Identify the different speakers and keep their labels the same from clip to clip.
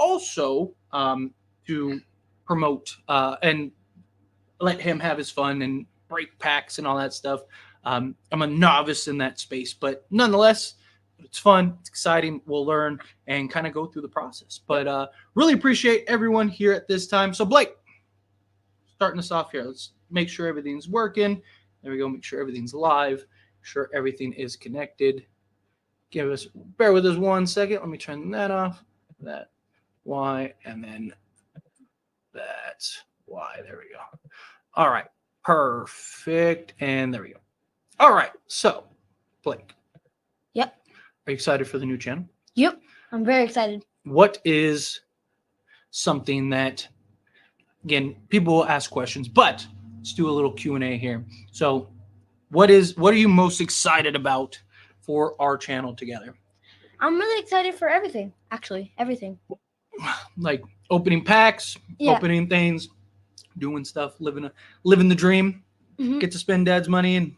Speaker 1: also to promote and let him have his fun and break packs and all that stuff. I'm a novice in that space, but nonetheless, it's fun. It's exciting. We'll learn and kind of go through the process. But really appreciate everyone here at this time. So Blake, starting us off here. Let's make sure everything's working. There we go. Make sure everything's live. Make sure everything is connected. Bear with us 1 second. Let me turn that off. That Y, and then that's Y. There we go. All right. Perfect. And there we go. All right. So, Blake.
Speaker 2: Yep.
Speaker 1: Are you excited for the new channel?
Speaker 2: Yep. I'm very excited.
Speaker 1: What is something that, again, people will ask questions, but let's do a little Q&A here. So what are you most excited about for our channel together?
Speaker 2: I'm really excited for everything, actually. Everything.
Speaker 1: Like opening packs, opening things, doing stuff, living the dream, get to spend dad's money and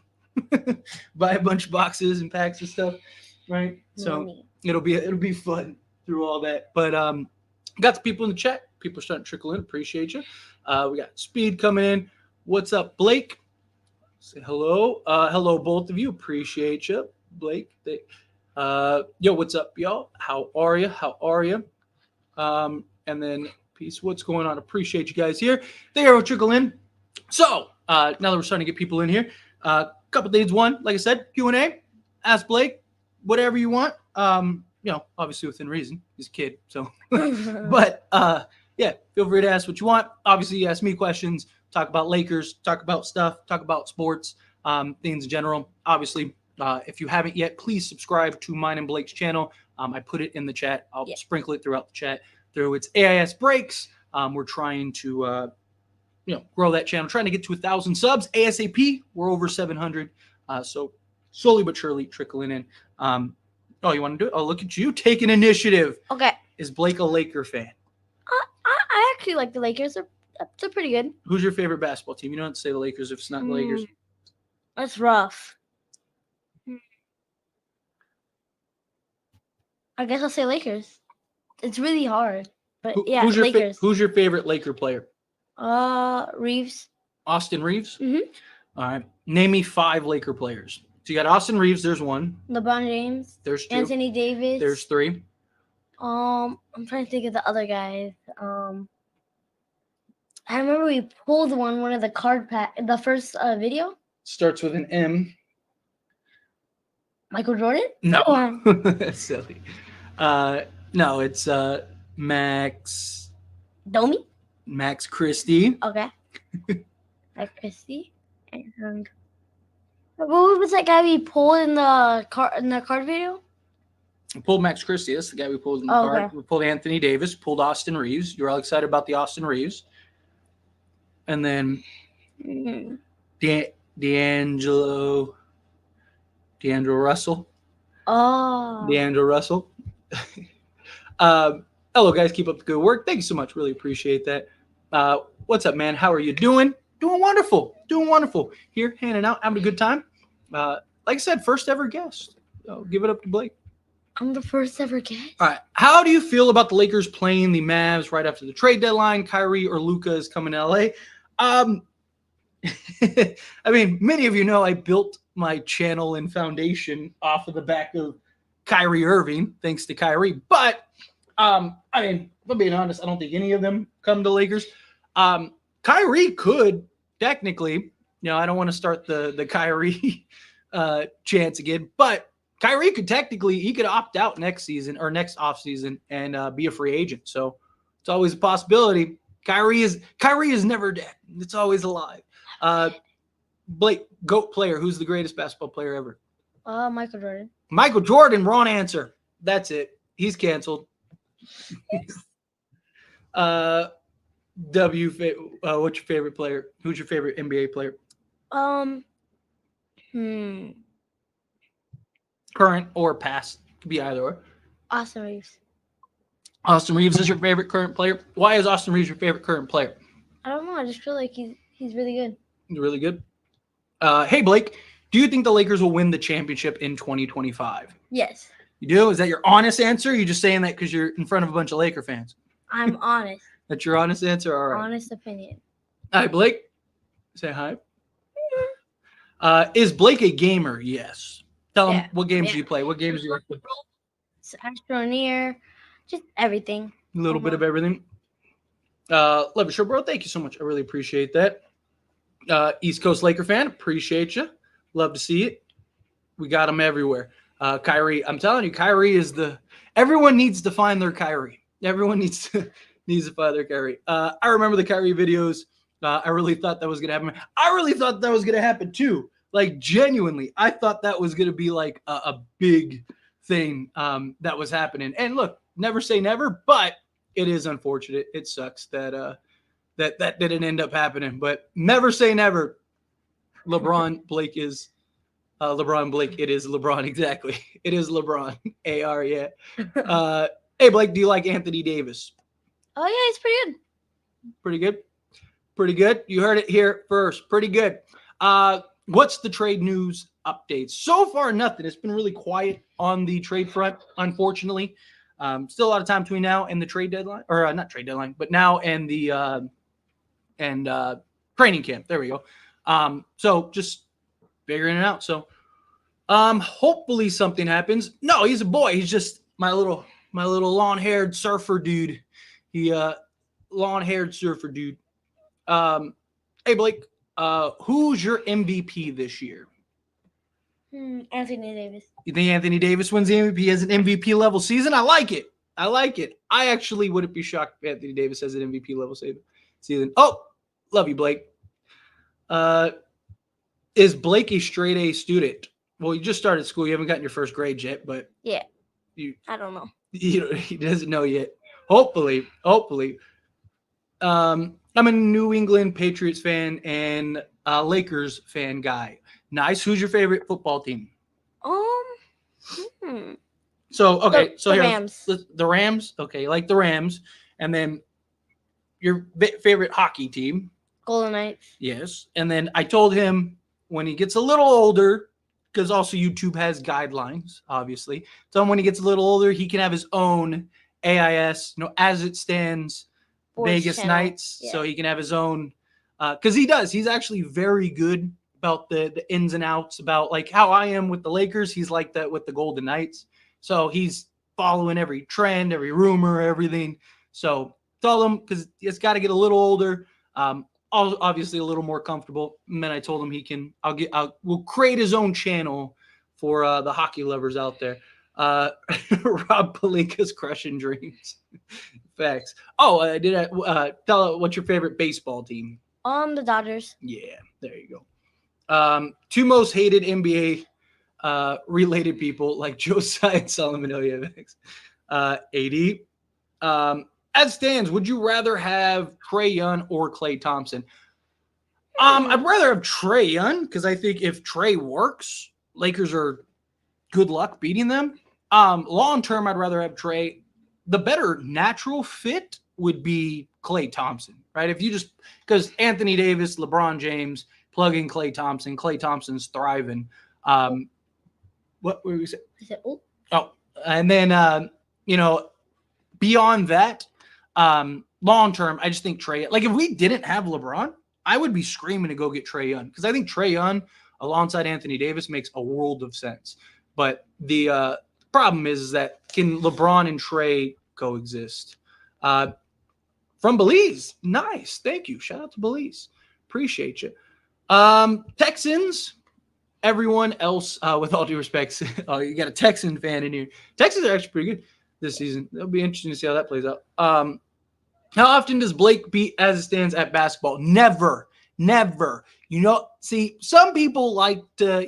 Speaker 1: buy a bunch of boxes and packs and stuff, right? So it'll be fun through all that. But got the people in the chat. People are starting to trickle in. Appreciate you. We got Speed coming in. What's up, Blake? Say hello. Hello, both of you. Appreciate you, Blake. Yo, what's up, y'all? How are you? And then peace. What's going on? Appreciate you guys here. They will trickle in. So now that we're starting to get people in here, couple things. One, like I said, Q&A. Ask Blake whatever you want. Obviously within reason. He's a kid, so. But yeah, feel free to ask what you want. Obviously, you ask me questions. Talk about Lakers. Talk about stuff. Talk about sports. Things in general. Obviously, if you haven't yet, please subscribe to mine and Blake's channel. I put it in the chat. I'll sprinkle it throughout the chat. Through its AIS breaks. We're trying to grow that channel. Trying to get to 1,000 subs ASAP. We're over 700. So slowly but surely trickling in. Oh, you want to do it? Oh, look at you taking initiative.
Speaker 2: Okay.
Speaker 1: Is Blake a Laker fan?
Speaker 2: I actually like the Lakers. They're pretty good.
Speaker 1: Who's your favorite basketball team? You don't have to say the Lakers if it's not the Lakers.
Speaker 2: That's rough. I guess I'll say Lakers. It's really hard. But Lakers.
Speaker 1: Who's your favorite Laker player?
Speaker 2: Reeves.
Speaker 1: Austin Reeves?
Speaker 2: Mm-hmm.
Speaker 1: All right. Name me 5 Laker players. So you got Austin Reeves, there's 1.
Speaker 2: LeBron James.
Speaker 1: There's 2.
Speaker 2: Anthony Davis.
Speaker 1: There's 3.
Speaker 2: I'm trying to think of the other guys. I remember we pulled one of the card pack, the first video.
Speaker 1: Starts with an M.
Speaker 2: Michael Jordan?
Speaker 1: No. That's silly. No, it's Max.
Speaker 2: Domi?
Speaker 1: Max Christie.
Speaker 2: Okay. Max Christie. And what was that guy we pulled in the card video?
Speaker 1: We pulled Max Christie. That's the guy we pulled in the card. Okay. We pulled Anthony Davis. Pulled Austin Reeves. You're all excited about the Austin Reeves. And then D'Angelo Russell.
Speaker 2: Oh.
Speaker 1: D'Angelo Russell. Hello, guys. Keep up the good work. Thank you so much. Really appreciate that. What's up, man? How are you doing? Doing wonderful. Doing wonderful. Here, hanging out, having a good time. Like I said, first ever guest. So give it up to Blake.
Speaker 2: I'm the first ever guest.
Speaker 1: All right. How do you feel about the Lakers playing the Mavs right after the trade deadline? Kyrie or Luka is coming to LA. I mean, many of you know I built my channel and foundation off of the back of Kyrie Irving, thanks to Kyrie. But, I mean, if I'm being honest, I don't think any of them come to Lakers. Kyrie could technically, I don't want to start the Kyrie chance again, but Kyrie could he could opt out next season or next offseason and be a free agent. So it's always a possibility. Kyrie is never dead. It's always alive. Blake, GOAT player. Who's the greatest basketball player ever?
Speaker 2: Michael Jordan.
Speaker 1: Michael Jordan, wrong answer. That's it. He's canceled. What's your favorite player? Who's your favorite NBA player? Current or past. Could be either or.
Speaker 2: Austin Reeves.
Speaker 1: Austin Reeves is your favorite current player. Why is Austin Reeves your favorite current player?
Speaker 2: I don't know. I just feel like he's really good.
Speaker 1: He's really good. Hey, Blake, do you think the Lakers will win the championship in 2025?
Speaker 2: Yes.
Speaker 1: You do? Is that your honest answer? Or are you just saying that because you're in front of a bunch of Laker fans?
Speaker 2: I'm honest.
Speaker 1: That's your honest answer? All right.
Speaker 2: Honest opinion.
Speaker 1: Hi, Blake. Say hi. Is Blake a gamer? Yes. Tell him what games do you play? What games do you like to play?
Speaker 2: It's Astroneer, just everything.
Speaker 1: A little bit of everything. Love you, sure, bro. Thank you so much. I really appreciate that. East Coast Laker fan, appreciate you. Love to see it. We got them everywhere. Kyrie, I'm telling you, Kyrie is everyone needs to find their Kyrie. Everyone needs to find their Kyrie. I remember the Kyrie videos. I really thought that was going to happen. I really thought that was going to happen too. Like, genuinely, I thought that was going to be like a big thing that was happening. And look, never say never, but it is unfortunate. It sucks that that didn't end up happening. But never say never. LeBron Blake is it is LeBron, exactly. It is LeBron. AR, yeah. Hey, Blake, do you like Anthony Davis?
Speaker 2: Oh, yeah, he's pretty good.
Speaker 1: Pretty good? Pretty good. You heard it here first. Pretty good. What's the trade news updates? So far, nothing. It's been really quiet on the trade front, unfortunately. Still a lot of time between now and the trade deadline. Or not trade deadline, but now and the training camp. There we go. So just figuring it out. So hopefully something happens. No, he's a boy. He's just my little long-haired surfer dude. He long-haired surfer dude. Hey Blake, who's your MVP this year?
Speaker 2: Anthony Davis.
Speaker 1: You think Anthony Davis wins the MVP? He has an MVP level season? I like it. I actually wouldn't be shocked if Anthony Davis has an MVP level season. Oh, love you, Blake. Is Blake a straight A student? Well, you just started school. You haven't gotten your first grade yet, but
Speaker 2: yeah, I don't know.
Speaker 1: He doesn't know yet. Hopefully. I'm a New England Patriots fan and a Lakers fan guy. Nice. Who's your favorite football team? So okay,
Speaker 2: the Rams.
Speaker 1: The Rams. Okay, like the Rams, and then your favorite hockey team.
Speaker 2: Golden Knights.
Speaker 1: Yes, and then I told him when he gets a little older, because also YouTube has guidelines, obviously. So when he gets a little older, he can have his own AIS, as it stands,
Speaker 2: Sports
Speaker 1: Vegas
Speaker 2: channel.
Speaker 1: Nights. Yeah. So he can have his own, because he does. He's actually very good about the ins and outs, about like how I am with the Lakers. He's like that with the Golden Knights. So he's following every trend, every rumor, everything. So tell him, because it's got to get a little older. Obviously a little more comfortable. And then I told him we'll create his own channel for the hockey lovers out there. Rob Palinka's crushing dreams. Facts. Oh, tell what's your favorite baseball team?
Speaker 2: The Dodgers.
Speaker 1: Yeah, there you go. Two most hated NBA related people like Joe Tsai and Solomon Ilyevics. AD. As stands, would you rather have Trae Young or Klay Thompson? I'd rather have Trae Young, because I think if Trae works, Lakers are good luck beating them. Long term, I'd rather have Trae. The better natural fit would be Klay Thompson, right? If you just, because Anthony Davis, LeBron James, plug in Klay Thompson. Klay Thompson's thriving. What were we saying? And then beyond that. Long term, I just think Trae, like if we didn't have LeBron, I would be screaming to go get Trae Young, because I think Trae Young alongside Anthony Davis makes a world of sense. But the problem is that can LeBron and Trae coexist? From Belize, nice, thank you. Shout out to Belize, appreciate you. Texans, everyone else, with all due respect, you got a Texan fan in here. Texans are actually pretty good this season. It'll be interesting to see how that plays out. How often does Blake beat as it stands at basketball? Never. See, some people like to,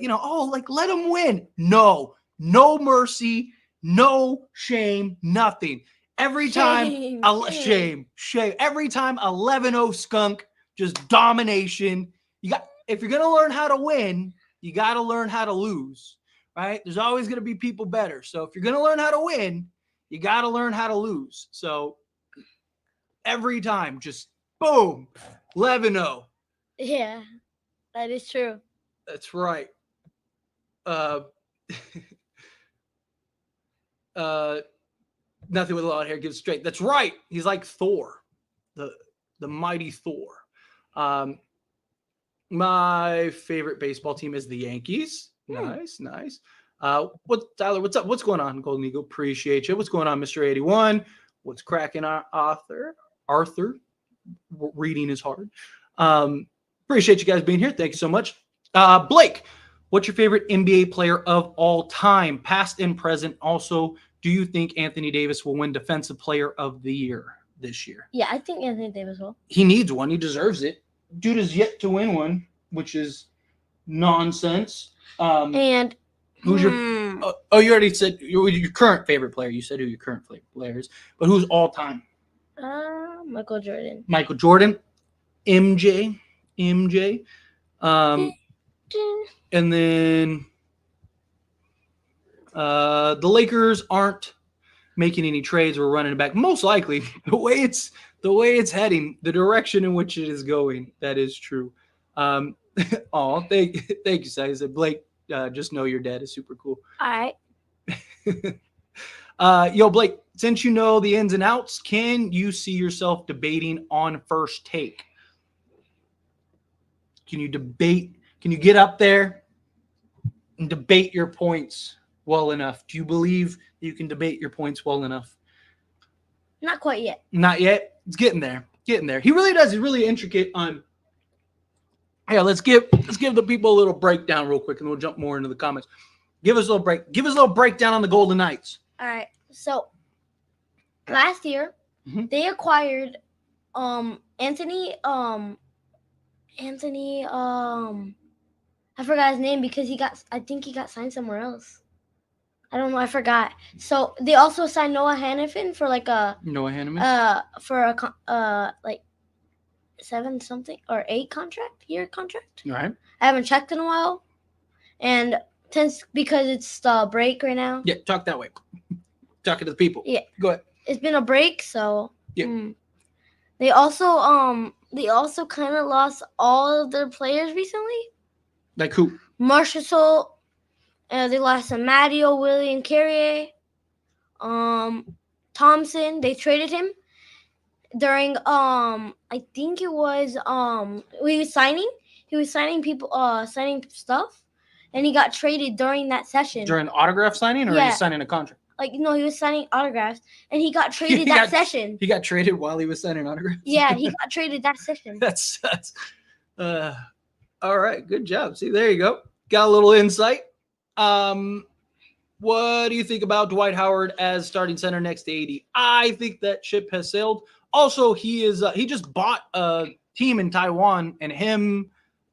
Speaker 1: let them win. No mercy, no shame, nothing. Every time, shame. Every time 11-0 skunk, just domination. If you're going to learn how to win, you got to learn how to lose, right? There's always going to be people better. So if you're going to learn how to win, you got to learn how to lose. So every time, just boom, 11-0.
Speaker 2: Yeah, that is true.
Speaker 1: That's right. Nothing with a lot of hair gives straight. That's right. He's like Thor, the mighty Thor. My favorite baseball team is the Yankees. Nice. Tyler? What's up? What's going on, Golden Eagle? Appreciate you. What's going on, Mr. 81? What's cracking, Arthur? Reading is hard. Appreciate you guys being here. Thank you so much. Blake, what's your favorite NBA player of all time, past and present? Also, do you think Anthony Davis will win Defensive Player of the Year this year?
Speaker 2: Yeah, I think Anthony Davis will.
Speaker 1: He needs one. He deserves it. Dude is yet to win one, which is nonsense.
Speaker 2: And
Speaker 1: who's your? Oh, you already said your current favorite player. You said who your current favorite player is, but who's all time?
Speaker 2: Michael Jordan.
Speaker 1: Michael Jordan, MJ. And then the Lakers aren't making any trades. We're running it back. Most likely, the way it's heading, the direction in which it is going, that is true. Thank you, Sai. I said, Blake, just know your dad is super cool.
Speaker 2: All right.
Speaker 1: Yo, Blake, since you know the ins and outs, can you see yourself debating on First Take? Can you debate? Can you get up there and debate your points well enough? Do you believe you can debate your points well enough?
Speaker 2: Not quite yet.
Speaker 1: Not yet. It's getting there. He really does. He's really intricate on. Yeah, let's give the people a little breakdown real quick, and we'll jump more into the comments. Give us a little breakdown on the Golden Knights.
Speaker 2: All right. So last year they acquired Anthony I forgot his name because I think he got signed somewhere else. I don't know, I forgot. So they also signed Noah Hannafin for like a for a like 7-something or 8-year contract.
Speaker 1: All right.
Speaker 2: I haven't checked in a while. And because it's the break right now.
Speaker 1: Yeah, talk that way. Talking to the people.
Speaker 2: Yeah.
Speaker 1: Go ahead.
Speaker 2: It's been a break, so
Speaker 1: yeah.
Speaker 2: They also kind of lost all of their players recently.
Speaker 1: Like who?
Speaker 2: Marshall. They lost Mario, Willie, and Carrier. Thompson. They traded him during I think it was he was signing people signing stuff, and he got traded during that session.
Speaker 1: During autograph signing, or he was signing a contract?
Speaker 2: Like, no, he was signing autographs, and he got traded session.
Speaker 1: He got traded while he was signing autographs?
Speaker 2: Yeah, he got traded that session.
Speaker 1: That's all right, good job. See, there you go. Got a little insight. What do you think about Dwight Howard as starting center next to AD? I think that ship has sailed. Also, he just bought a team in Taiwan, and him,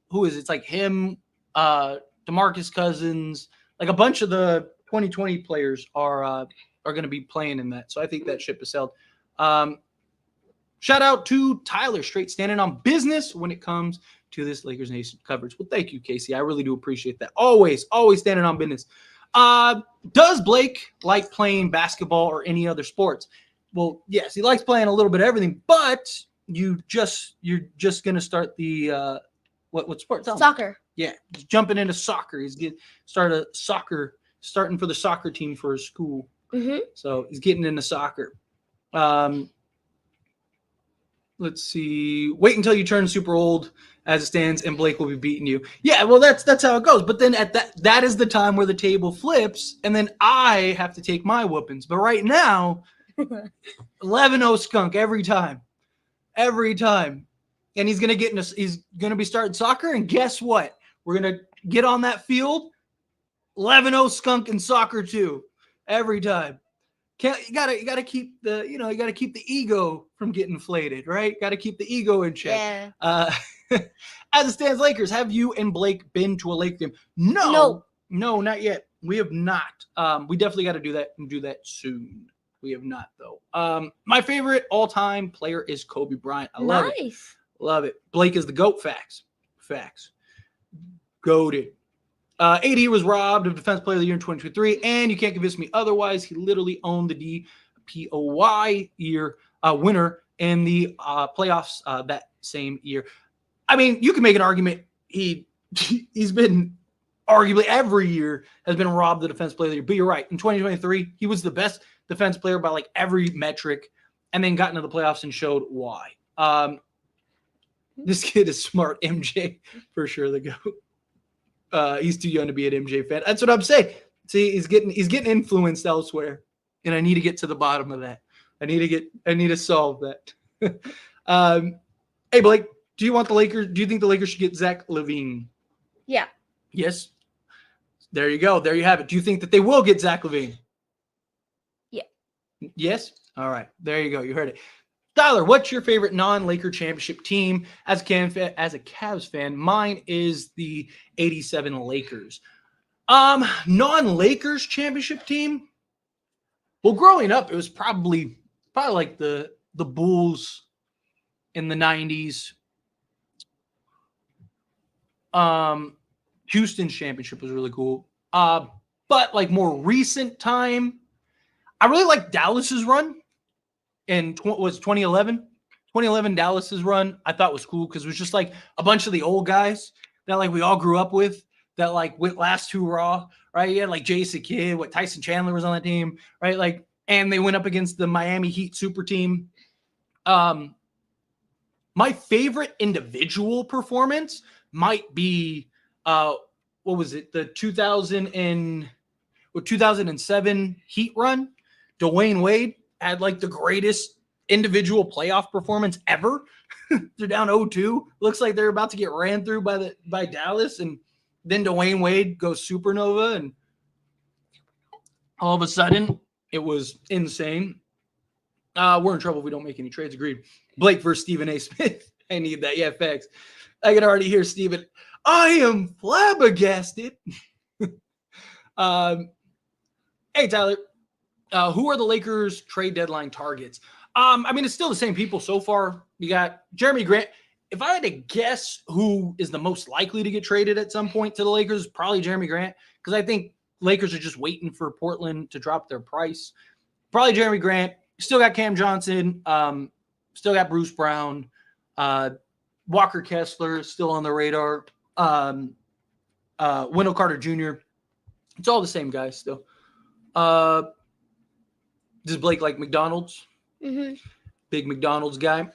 Speaker 1: who is it? It's like him, DeMarcus Cousins, like a bunch of the 2020 players are going to be playing in that. So I think that ship has sailed. Shout out to Tyler, straight standing on business when it comes to this Lakers Nation coverage. Well, thank you, Casey. I really do appreciate that. Always standing on business. Does Blake like playing basketball or any other sports? Well, yes, he likes playing a little bit of everything, but you're just going to start the what sport?
Speaker 2: Soccer.
Speaker 1: Yeah, he's jumping into soccer. He's starting for the soccer team for his school. So he's getting into soccer. Let's see. Wait until you turn super old as it stands, and Blake will be beating you. Yeah, well, that's how it goes. But then that is the time where the table flips, and then I have to take my whoopings. But right now, 11-0 skunk every time. And he's gonna be starting soccer, and guess what? We're gonna get on that field. 11-0 skunk in soccer too, every time. You gotta keep the ego from getting inflated, right? Got to keep the ego in check.
Speaker 2: Yeah.
Speaker 1: As it stands, Lakers, have you and Blake been to a Lake game? No, not yet. We have not. We definitely got to do that and do that soon. We have not though. My favorite all-time player is Kobe Bryant. I love it. Love it. Blake is the GOAT. Facts. Goated. AD was robbed of Defense Player of the Year in 2023, and you can't convince me otherwise. He literally owned the DPOY year winner in the playoffs that same year. I mean, you can make an argument. He's been arguably every year has been robbed the Defense Player of the Year. But you're right. In 2023, he was the best defense player by like every metric, and then got into the playoffs and showed why. This kid is smart. MJ for sure. The GOAT. He's too young to be an MJ fan. That's what I'm saying. See, he's getting influenced elsewhere, and I need to get to the bottom of that. I need to solve that. Hey Blake, do you think the Lakers should get Zach LaVine?
Speaker 2: Yeah.
Speaker 1: Yes. There you go. There you have it. Do you think that they will get Zach LaVine?
Speaker 2: Yeah.
Speaker 1: Yes. All right. There you go. You heard it. Tyler, what's your favorite non-Laker championship team? As a Cavs fan, mine is the '87 Lakers. Non-Lakers championship team. Well, growing up, it was probably like the Bulls in the '90s. Houston's championship was really cool. But like more recent time, I really like Dallas's run in 2011. 2011 Dallas's run I thought was cool because it was just like a bunch of the old guys that like we all grew up with that like went last two raw, right? You had like Jason Kidd, Tyson Chandler was on that team, right? Like, and they went up against the Miami Heat super team. My favorite individual performance might be what was it? The 2007 Heat run. Dwayne Wade had like the greatest individual playoff performance ever. They're down 0-2. Looks like they're about to get ran through by Dallas, and then Dwayne Wade goes supernova, and all of a sudden it was insane. We're in trouble if we don't make any trades. Agreed. Blake versus Stephen A. Smith. I need that. Yeah, facts. I can already hear Stephen. I am flabbergasted. Hey, Tyler. Who are the Lakers trade deadline targets? I mean, it's still the same people so far. You got Jeremy Grant. If I had to guess who is the most likely to get traded at some point to the Lakers, probably Jeremy Grant, because I think Lakers are just waiting for Portland to drop their price. Probably Jeremy Grant. Still got Cam Johnson. Still got Bruce Brown. Walker Kessler still on the radar. Wendell Carter Jr. It's all the same guys still. Does Blake like McDonald's?
Speaker 2: Mm-hmm.
Speaker 1: Big McDonald's guy.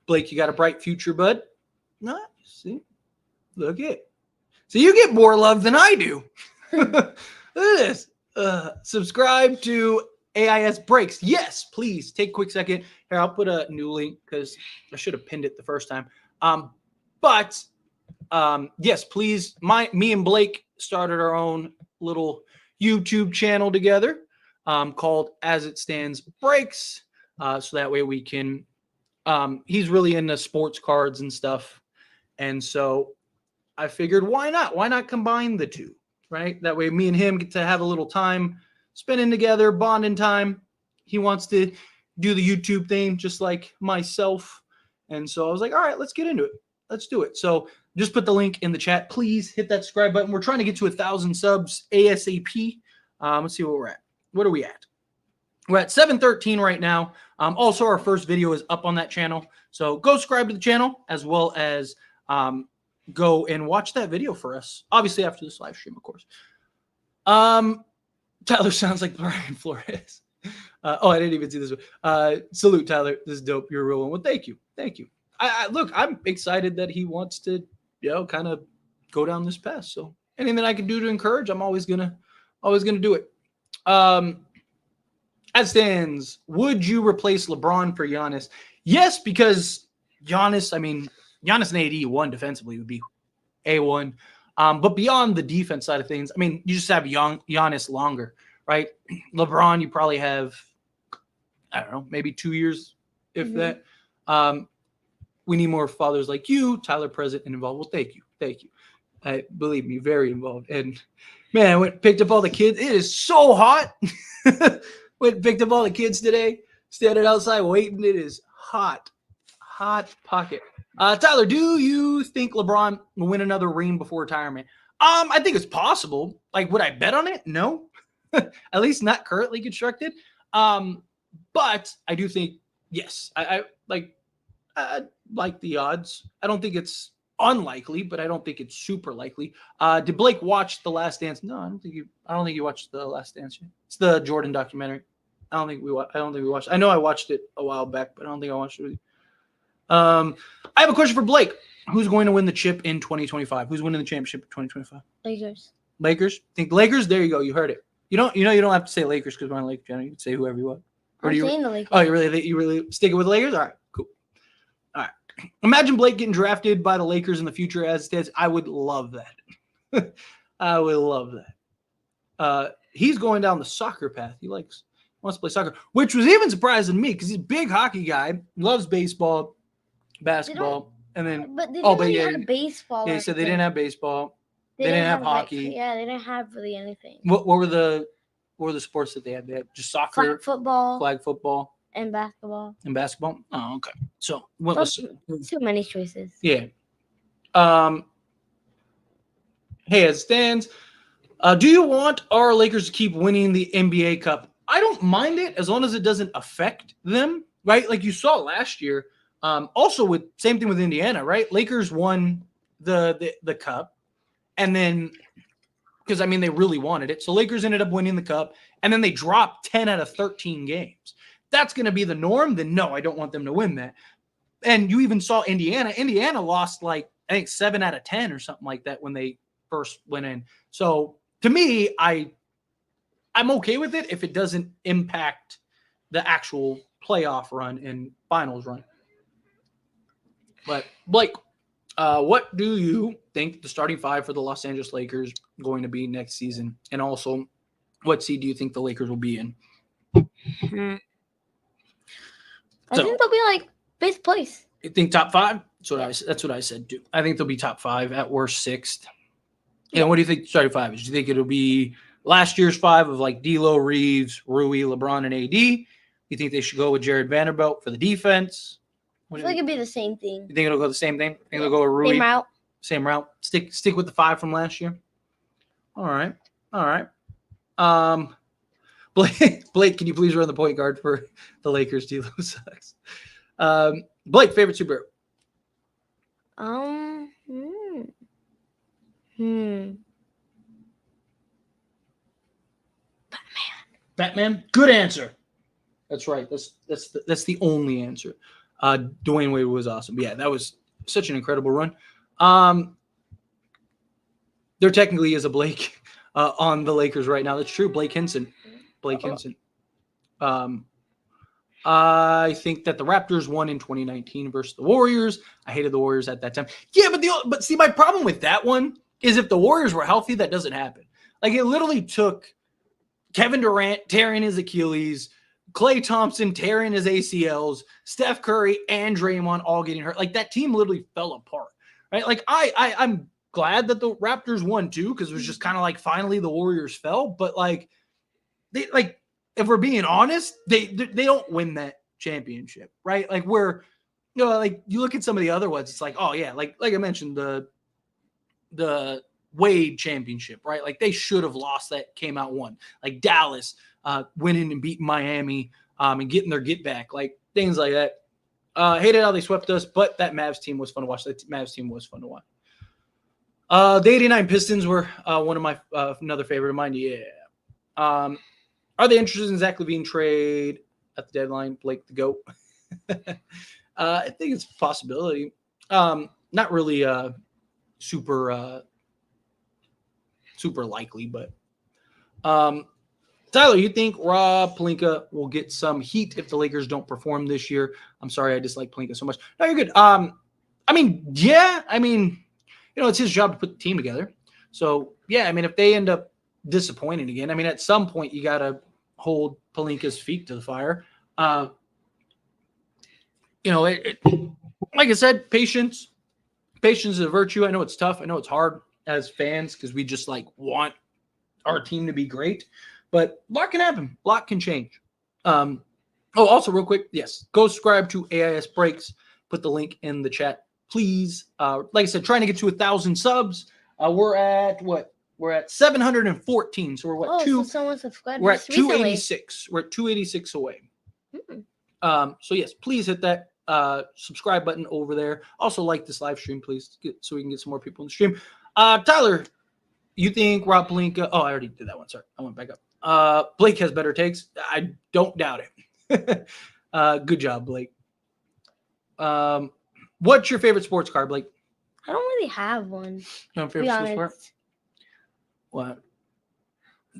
Speaker 1: Blake, you got a bright future, bud. Nice. See? Look at it. So you get more love than I do. Look at this. Subscribe to AIS Breaks. Yes, please. Take a quick second. Here, I'll put a new link because I should have pinned it the first time. But yes, please. Me and Blake started our own little YouTube channel together called As It Stands Breaks. So that way we can he's really into sports cards and stuff. And so I figured, why not? Why not combine the two, right? That way me and him get to have a little time spending together, bonding time. He wants to do the YouTube thing just like myself. And so I was like, all right, let's get into it. Let's do it. So just put the link in the chat. Please hit that subscribe button. We're trying to get to 1,000 subs ASAP. Let's see where we're at. What are we at? We're at 713 right now. Also, our first video is up on that channel. So go subscribe to the channel as well as go and watch that video for us. Obviously, after this live stream, of course. Tyler sounds like Brian Flores. I didn't even see this one. Salute, Tyler. This is dope. You're a real one. Well, thank you. Thank you. Look, I'm excited that he wants to, kind of go down this path. So anything I can do to encourage, I'm always gonna do it. As stands, would you replace LeBron for Giannis? Yes, because Giannis and AD one defensively would be A1. But beyond the defense side of things, I mean, you just have Giannis longer, right? LeBron, you probably have, I don't know, maybe 2 years, if that. We need more fathers like you, Tyler, present and involved. Well, thank you. Thank you. Believe me, very involved. And man, I went and picked up all the kids. It is so hot. Went and picked up all the kids today. Standing outside waiting. It is hot. Hot pocket. Tyler, do you think LeBron will win another ring before retirement? I think it's possible. Like, would I bet on it? No. At least not currently constructed. But I do think, yes. I like the odds. I don't think it's unlikely, but I don't think it's super likely. Did Blake watch The Last Dance? No, I don't think you watched The Last Dance yet. It's the Jordan documentary. I don't think we watched. I know I watched it a while back, but I don't think I watched it with you. I have a question for Blake. Who's going to win the chip in 2025? Who's winning the championship in 2025? Lakers. Think Lakers? There you go. You heard it. You don't have to say Lakers because we're on Lake Jenna. You can say whoever you want.
Speaker 2: I'm saying the Lakers.
Speaker 1: Oh, you really stick it with the Lakers? All right, cool. All right. Imagine Blake getting drafted by the Lakers in the future as it stands. I would love that. I would love that. He's going down the soccer path. He wants to play soccer, which was even surprising to me because he's a big hockey guy, loves baseball, basketball, and then
Speaker 2: but they didn't have baseball.
Speaker 1: Yeah, so they didn't have baseball. They didn't have hockey.
Speaker 2: They didn't have really anything.
Speaker 1: What were the sports that they had? They had just soccer, flag football,
Speaker 2: and basketball.
Speaker 1: Oh, okay. So what was
Speaker 2: too many choices?
Speaker 1: Yeah. Hey, as it stands, do you want our Lakers to keep winning the NBA Cup? I don't mind it as long as it doesn't affect them, right? Like you saw last year. Also, same thing with Indiana, right? Lakers won the cup, and then because they really wanted it, so Lakers ended up winning the cup, and then they dropped 10 out of 13 games. That's going to be the norm. Then no, I don't want them to win that. And you even saw Indiana. Indiana lost I think 7 out of 10 or something like that when they first went in. So to me, I'm okay with it if it doesn't impact the actual playoff run and finals run. But Blake, what do you think the starting five for the Los Angeles Lakers going to be next season? And also, what seed do you think the Lakers will be in?
Speaker 2: I think they'll be fifth place.
Speaker 1: You think top five? That's what I said too. I think they'll be top five, at worst sixth. Yeah. And what do you think the starting five is? Do you think it'll be last year's five of D'Lo, Reeves, Rui, LeBron, and AD? You think they should go with Jared Vanderbilt for the defense?
Speaker 2: I feel like it'd be the same thing.
Speaker 1: You think it'll go the same thing? Think they'll go with Rui? Same route. Stick with the five from last year. All right. Blake, can you please run the point guard for the Lakers? D'Lo sucks. Blake, favorite superhero? Batman. Good answer. That's right. That's the only answer. Dwayne Wade was awesome. But yeah, that was such an incredible run. There technically is a Blake on the Lakers right now. That's true. Blake Hinson. I think that the Raptors won in 2019 versus the Warriors. I hated the Warriors at that time. Yeah, but see, my problem with that one is if the Warriors were healthy, that doesn't happen. It literally took Kevin Durant tearing his Achilles, Klay Thompson tearing his ACLs, Steph Curry and Draymond all getting hurt. That team literally fell apart, right? I'm glad that the Raptors won too, because it was just kind of finally the Warriors fell. But if we're being honest, they don't win that championship, right? You look at some of the other ones, it's oh yeah, like I mentioned the Wade championship, right? They should have lost that, came out won. Dallas winning and beating Miami and getting their get back, things like that. Hated how they swept us, but that Mavs team was fun to watch. The 89 Pistons were one of my another favorite of mine. Yeah. Are they interested in Zach LaVine trade at the deadline? Blake the GOAT. I think it's a possibility. Not really super likely, but Tyler, you think Rob Pelinka will get some heat if the Lakers don't perform this year? I'm sorry, I dislike Pelinka so much. No, you're good. Yeah. It's his job to put the team together. So, yeah, if they end up disappointing again, at some point you got to hold Pelinka's feet to the fire. Like I said, patience is a virtue. I know it's tough. I know it's hard as fans because we just want our team to be great, but a lot can happen. A lot can change. Also real quick. Yes. Go subscribe to AIS Breaks. Put the link in the chat, please. Like I said, trying to get to 1,000 subs. We're at what? We're at 714. So we're
Speaker 2: so someone subscribed.
Speaker 1: We're at 286. We're at 286 away. So yes, please hit that. subscribe button over there. Also like this live stream, please, so we can get some more people in the stream. Tyler, you think Rob Pelinka? Oh, I already did that one. Sorry, I went back up. Blake has better takes. I don't doubt it. Good job, Blake. What's your favorite sports car, Blake?
Speaker 2: I don't really have one.
Speaker 1: You don't favorite sports car? What?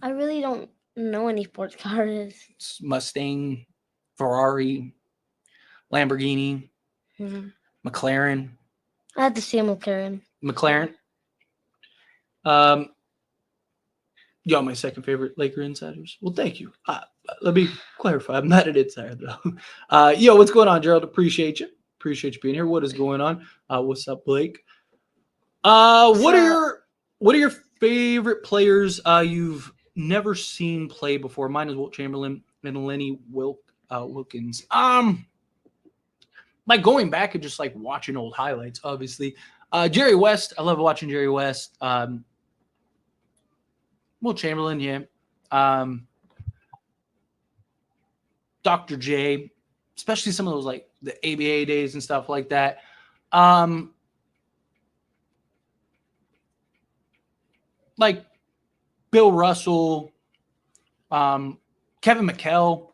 Speaker 2: I really don't know any sports cars.
Speaker 1: It's Mustang, Ferrari, Lamborghini, McLaren.
Speaker 2: I have to see a McLaren.
Speaker 1: Y'all my second favorite Laker insiders. Well, thank you. Let me clarify. I'm not an insider though. Yo, what's going on, Gerald? Appreciate you. Appreciate you being here. What is going on? What's up, Blake? What are your favorite players you've never seen play before? Mine is Wilt Chamberlain and Lenny Wilkins. Like going back and just like watching old highlights, obviously. Jerry West, I love watching Jerry West. Wilt Chamberlain, yeah. Dr. J, especially some of those like the ABA days and stuff like that. Like Bill Russell, Kevin McHale,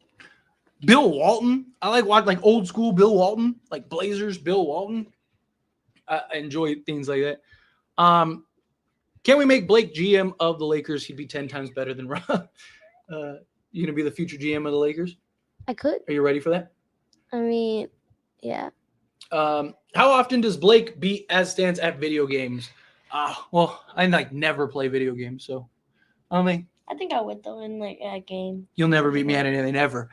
Speaker 1: Bill Walton. I like watching like old school Bill Walton, like Blazers, Bill Walton. I enjoy things like that. Can we make Blake GM of the Lakers? He'd be 10 times better than Rob. You going to be the future GM of the Lakers?
Speaker 2: I could.
Speaker 1: Are you ready for that?
Speaker 2: I mean, yeah.
Speaker 1: How often does Blake beat as stands at video games? Well, I like never play video games, so I
Speaker 2: think I would though in like a game.
Speaker 1: You'll never beat me at anything ever.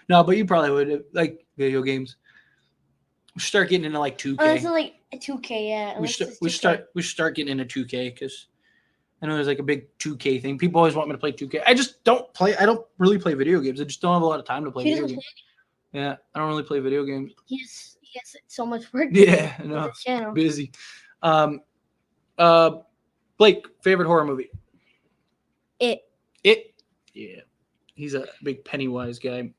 Speaker 1: No, but you probably would like video games. We start getting into like 2K.
Speaker 2: Oh, it's like a 2K, yeah.
Speaker 1: We start getting into 2K because I know there's like a big 2K thing. People always want me to play 2K. I just don't play. I don't really play video games. I just don't have a lot of time to play video games. Yeah, I don't really play video games.
Speaker 2: He has so much work.
Speaker 1: Yeah, I know. Channel. Busy. Blake, favorite horror movie?
Speaker 2: It.
Speaker 1: Yeah. He's a big Pennywise guy.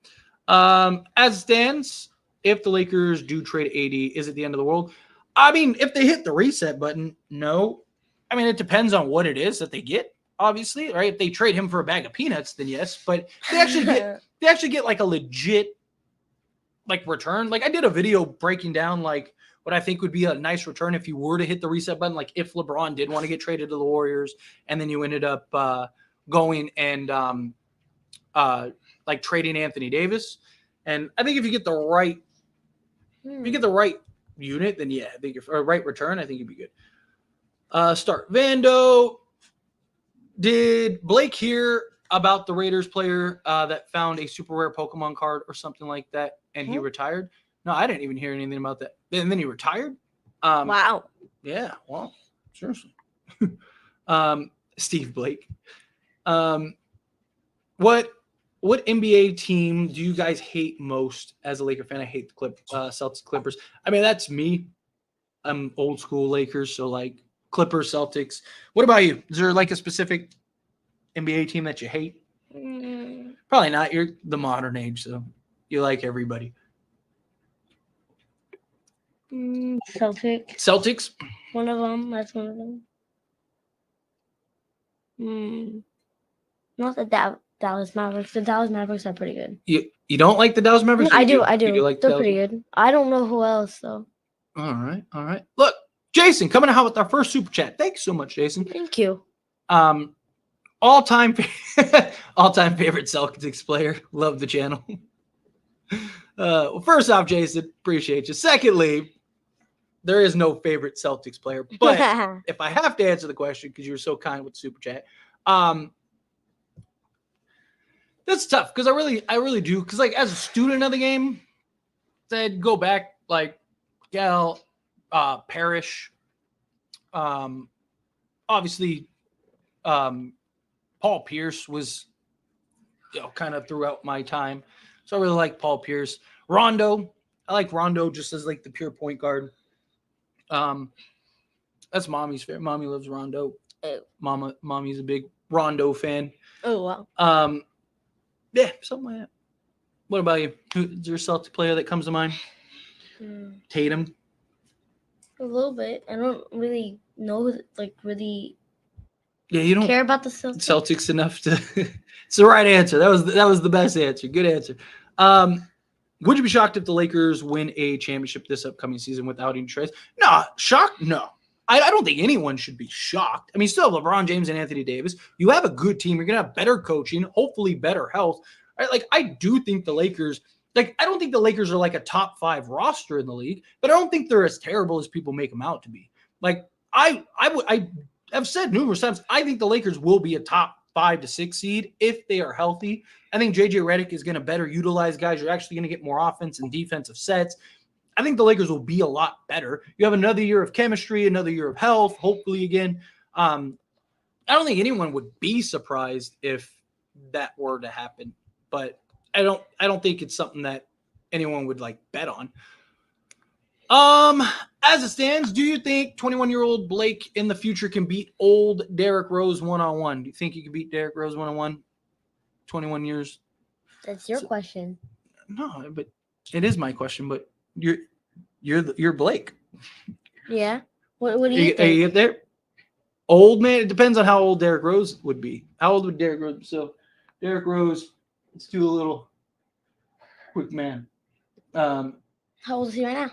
Speaker 1: As it stands, if the Lakers do trade AD, is it the end of the world? I mean, if they hit the reset button, no. I mean, it depends on what it is that they get, obviously, right? If they trade him for a bag of peanuts, then yes. But they actually get like a legit like return. Like I did a video breaking down like what I think would be a nice return if you were to hit the reset button. Like if LeBron did want to get traded to the Warriors, and then you ended up going and like trading Anthony Davis. And I think if you get the right unit, then yeah, I think or right return, I think you'd be good. Start Vando. Did Blake hear about the Raiders player that found a super rare Pokemon card or something like that, and he retired? No, I didn't even hear anything about that. And then he retired?
Speaker 2: Wow.
Speaker 1: Yeah, well, seriously. Steve Blake. What NBA team do you guys hate most as a Laker fan? I hate the Celtics Clippers. I mean, that's me. I'm old school Lakers, so like Clippers, Celtics. What about you? Is there like a specific NBA team that you hate? Probably not. You're the modern age, so you like everybody. Celtics.
Speaker 2: One of them. That's one of them. Not the Dallas Mavericks. The Dallas Mavericks are pretty good.
Speaker 1: You don't like the Dallas Mavericks?
Speaker 2: I do. Like they're pretty good. I don't know who else though.
Speaker 1: All right. Look, Jason coming out with our first super chat. Thanks so much, Jason.
Speaker 2: Thank you.
Speaker 1: All-time favorite Celtics player. Love the channel. Well, first off, Jason, appreciate you. Secondly, there is no favorite Celtics player, but if I have to answer the question because you were so kind with the super chat, that's tough because I really do, because like as a student of the game, I'd go back like Gal, Parrish, obviously, Paul Pierce was, kind of throughout my time, so I really like Paul Pierce. Rondo, I like Rondo just as like the pure point guard. That's mommy's favorite. Mommy loves Rondo. Mommy's a big Rondo fan.
Speaker 2: Oh wow.
Speaker 1: Yeah, something like that. What about you? Is there a Celtic player that comes to mind? Tatum.
Speaker 2: A little bit. I don't really know, like, really.
Speaker 1: Yeah, you don't
Speaker 2: care about the
Speaker 1: Celtics enough to. It's the right answer. That was the best answer. Good answer. Would you be shocked if the Lakers win a championship this upcoming season without any trades? No, shocked? No. I don't think anyone should be shocked. I mean, still have LeBron James and Anthony Davis. You have a good team. You're going to have better coaching, hopefully better health. Right? Like, I do think the Lakers, like, I don't think the Lakers are like a top 5 roster in the league, but I don't think they're as terrible as people make them out to be. Like, I have said numerous times, I think the Lakers will be a top 5 to 6 seed if they are healthy. I think JJ Redick is going to better utilize guys. You're actually going to get more offense and defensive sets. I think the Lakers will be a lot better. You have another year of chemistry, another year of health, hopefully again. I don't think anyone would be surprised if that were to happen, but I don't think it's something that anyone would like bet on. As it stands, do you think 21-year-old Blake in the future can beat old Derrick Rose one-on-one? Do you think he can beat Derrick Rose one-on-one? 21 years.
Speaker 2: That's your question.
Speaker 1: No, but it is my question. But you're Blake.
Speaker 2: Yeah. What do you think?
Speaker 1: Are you there? Old man. It depends on how old Derrick Rose would be. How old would Derrick Rose be? So Derrick Rose. Let's do a little quick man.
Speaker 2: How old is he right now?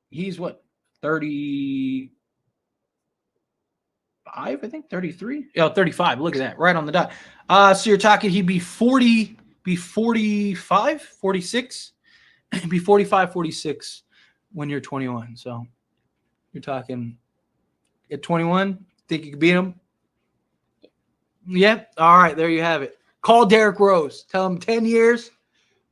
Speaker 1: He's what? 35, I think 33. Oh, 35. Look at that. Right on the dot. So you're talking he'd be 40, be 45, 46. He'd be 45, 46 when you're 21. So you're talking at 21, think you could beat him? Yeah. All right. There you have it. Call Derrick Rose. Tell him 10 years.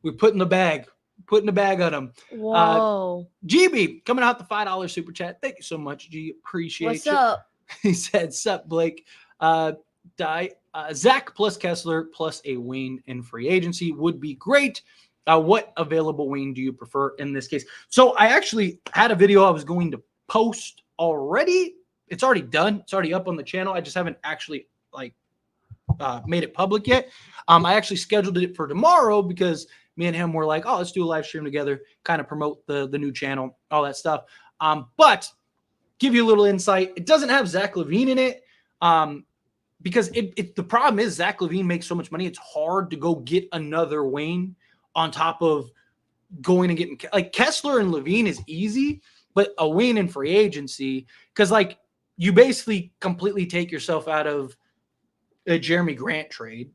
Speaker 1: We put in the bag. Putting the bag on him.
Speaker 2: Whoa.
Speaker 1: GB coming out the $5 super chat. Thank you so much, G. Appreciate
Speaker 2: What's
Speaker 1: you.
Speaker 2: up?
Speaker 1: He said, sup, Blake. Zach plus Kessler plus a Wayne in free agency would be great. What available Wayne do you prefer in this case? So I actually had a video I was going to post already. It's already done. It's already up on the channel. I just haven't actually made it public yet. I actually scheduled it for tomorrow because me and him were like, oh, let's do a live stream together, kind of promote the new channel, all that stuff. But give you a little insight. It doesn't have Zach LaVine in it because the problem is Zach LaVine makes so much money. It's hard to go get another Wayne on top of going and getting like Kessler and LaVine is easy, but a Wayne in free agency, because like you basically completely take yourself out of a Jeremy Grant trade.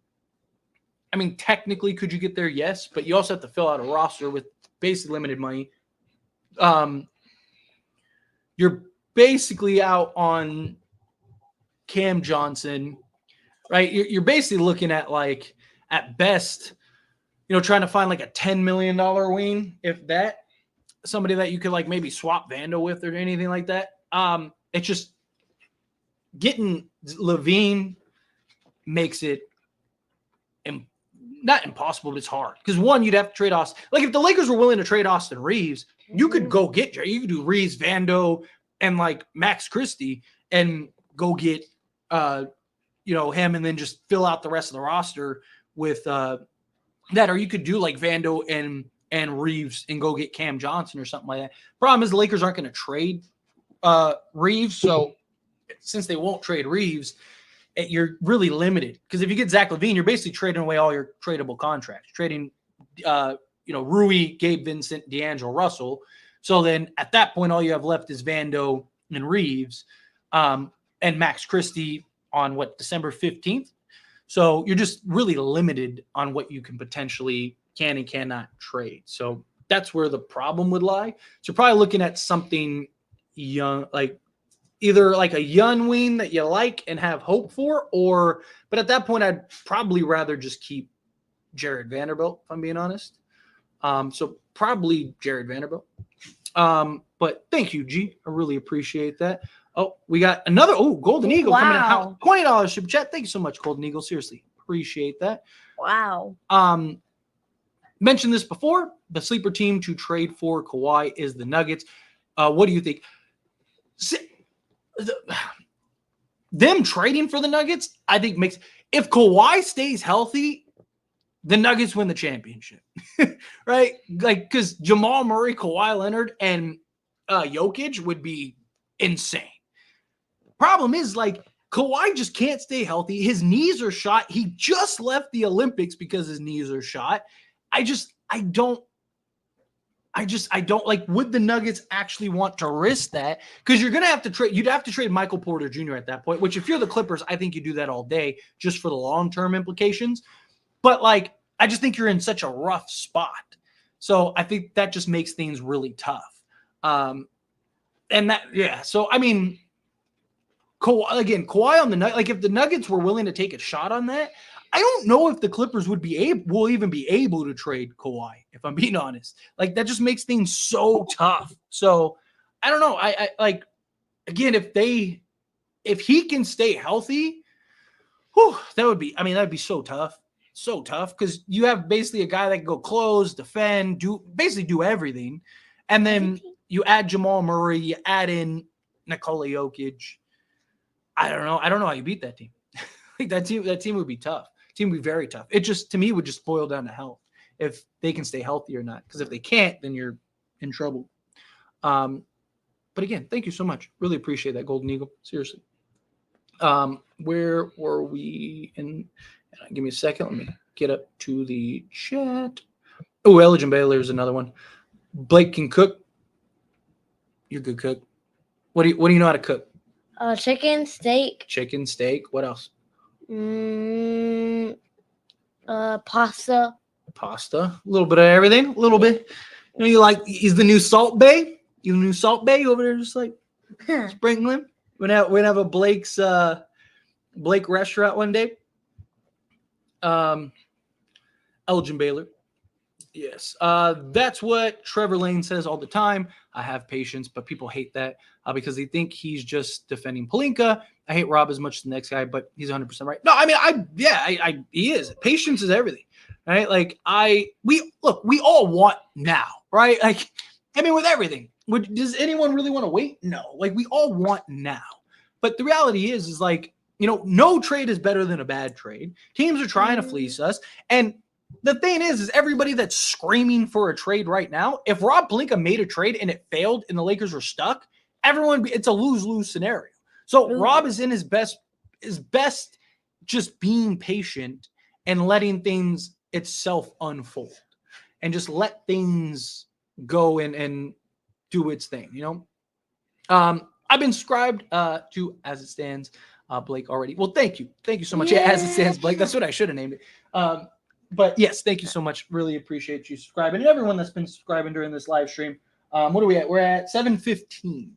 Speaker 1: I mean, technically, could you get there? Yes, but you also have to fill out a roster with basically limited money. You're basically out on Cam Johnson, right? You're basically looking at like at best, trying to find like a $10 million wing, if that, somebody that you could like maybe swap Vando with or anything like that. It's just getting LaVine makes it not impossible, but it's hard. Because one, you'd have to trade Austin. Like if the Lakers were willing to trade Austin Reeves, you could go get you could do Reeves, Vando, and like Max Christie and go get him and then just fill out the rest of the roster with that. Or you could do like Vando and Reeves and go get Cam Johnson or something like that. Problem is the Lakers aren't going to trade Reeves. So since they won't trade Reeves, you're really limited. Because if you get Zach LaVine, you're basically trading away all your tradable contracts. Trading, Rui, Gabe Vincent, D'Angelo Russell. So then at that point, all you have left is Vando and Reeves and Max Christie on December 15th. So you're just really limited on what you can potentially can and cannot trade. So that's where the problem would lie. So you're probably looking at something young, like either like a young wing that you like and have hope for, but at that point, I'd probably rather just keep Jared Vanderbilt, if I'm being honest. So probably Jared Vanderbilt. But thank you, G. I really appreciate that. Oh, we got another Golden Eagle coming in. $20 super chat. Thank you so much, Golden Eagle. Seriously, appreciate that.
Speaker 2: Wow.
Speaker 1: Mentioned this before. The sleeper team to trade for Kawhi is the Nuggets. What do you think? Them trading for the Nuggets, I think if Kawhi stays healthy, the Nuggets win the championship, right? Like, because Jamal Murray, Kawhi Leonard, and Jokic would be insane. Problem is, like, Kawhi just can't stay healthy. His knees are shot. He just left the Olympics because his knees are shot. I don't like, would the Nuggets actually want to risk that? Because you'd have to trade Michael Porter Jr. at that point, which if you're the Clippers, I think you do that all day just for the long-term implications. But like, I just think you're in such a rough spot. So I think that just makes things really tough. So I mean, Kawhi on the Nuggets, like if the Nuggets were willing to take a shot on that, I don't know if the Clippers will even be able to trade Kawhi, if I'm being honest. Like, that just makes things so tough. So I don't know. I like, again, if he can stay healthy, that'd be so tough. So tough, because you have basically a guy that can go close, defend, do everything. And then you add Jamal Murray, you add in Nikola Jokic. I don't know how you beat that team. Like, that team would be tough. Team would be very tough. It just, to me, would just boil down to health, if they can stay healthy or not. Because if they can't, then you're in trouble. But again, thank you so much. Really appreciate that, Golden Eagle. Seriously. Where were we in? Give me a second. Let me get up to the chat. Oh, Elgin Baylor is another one. Blake can cook. You're a good cook. What do you know how to cook?
Speaker 2: Chicken, steak.
Speaker 1: Chicken, steak. What else?
Speaker 2: Pasta.
Speaker 1: Pasta. A little bit of everything. A little bit. You know, he's the new Salt Bay. You the new Salt Bay over there, just like sprinkling. We're gonna have a Blake restaurant one day. Elgin Baylor. Yes. That's what Trevor Lane says all the time. I have patience, but people hate that because they think he's just defending Pelinka. I hate Rob as much as the next guy, but he's 100% right. No, I mean, he is. Patience is everything, right? Like, we all want now, right? Like, I mean, with everything, does anyone really want to wait? No. Like, we all want now. But the reality is like, no trade is better than a bad trade. Teams are trying to fleece us. And the thing is everybody that's screaming for a trade right now, if Rob Pelinka made a trade and it failed and the Lakers were stuck, it's a lose-lose scenario. So Rob is in his best just being patient and letting things itself unfold and just let things go and do its thing, I've been subscribed to As It Stands, Blake, already. Well, thank you so much. Yeah, As It Stands, Blake. That's what I should have named it. But yes, thank you so much. Really appreciate you subscribing, and everyone that's been subscribing during this live stream. What are we at? We're at 7:15.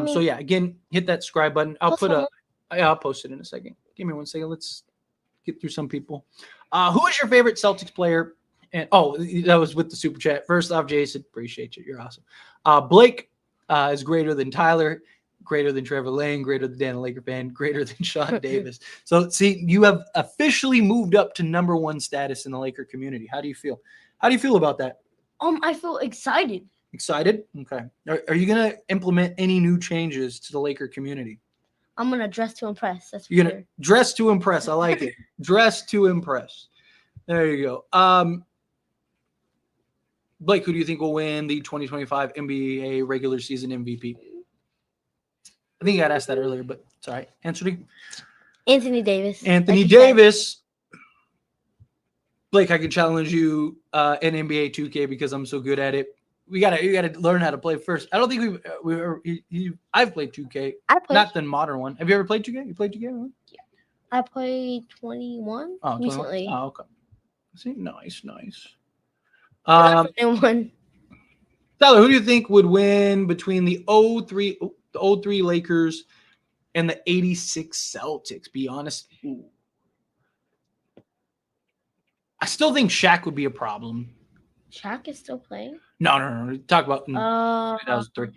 Speaker 1: So yeah, again, hit that subscribe button. I'll post it in a second. Give me 1 second. Let's get through some people. Who is your favorite Celtics player? And that was with the super chat. First off, Jason, appreciate you. You're awesome. Blake is greater than Tyler, greater than Trevor Lane, greater than Dan the Laker fan, greater than Sean Davis. So see, you have officially moved up to #1 status in the Laker community. How do you feel? How do you feel about that?
Speaker 2: I feel excited.
Speaker 1: Excited? Okay. Are you going to implement any new changes to the Laker community?
Speaker 2: I'm going to dress to impress.
Speaker 1: You're going to dress to impress. I like it. Dress to impress. There you go. Blake, who do you think will win the 2025 NBA regular season MVP? I think I got asked that earlier, but it's all right. Anthony Davis. Anthony Davis. Blake, I can challenge you in NBA 2K because I'm so good at it. You gotta learn how to play first. I don't think I've played 2K. Not the modern one. Have you ever played 2K? You played 2K?
Speaker 2: Yeah. I played 21 recently.
Speaker 1: 21? Oh, okay. See, nice.
Speaker 2: Tyler,
Speaker 1: who do you think would win between the 03 Lakers and the 86 Celtics? Be honest. Ooh. I still think Shaq would be a problem.
Speaker 2: Shaq is still playing?
Speaker 1: No. Talk about 2003.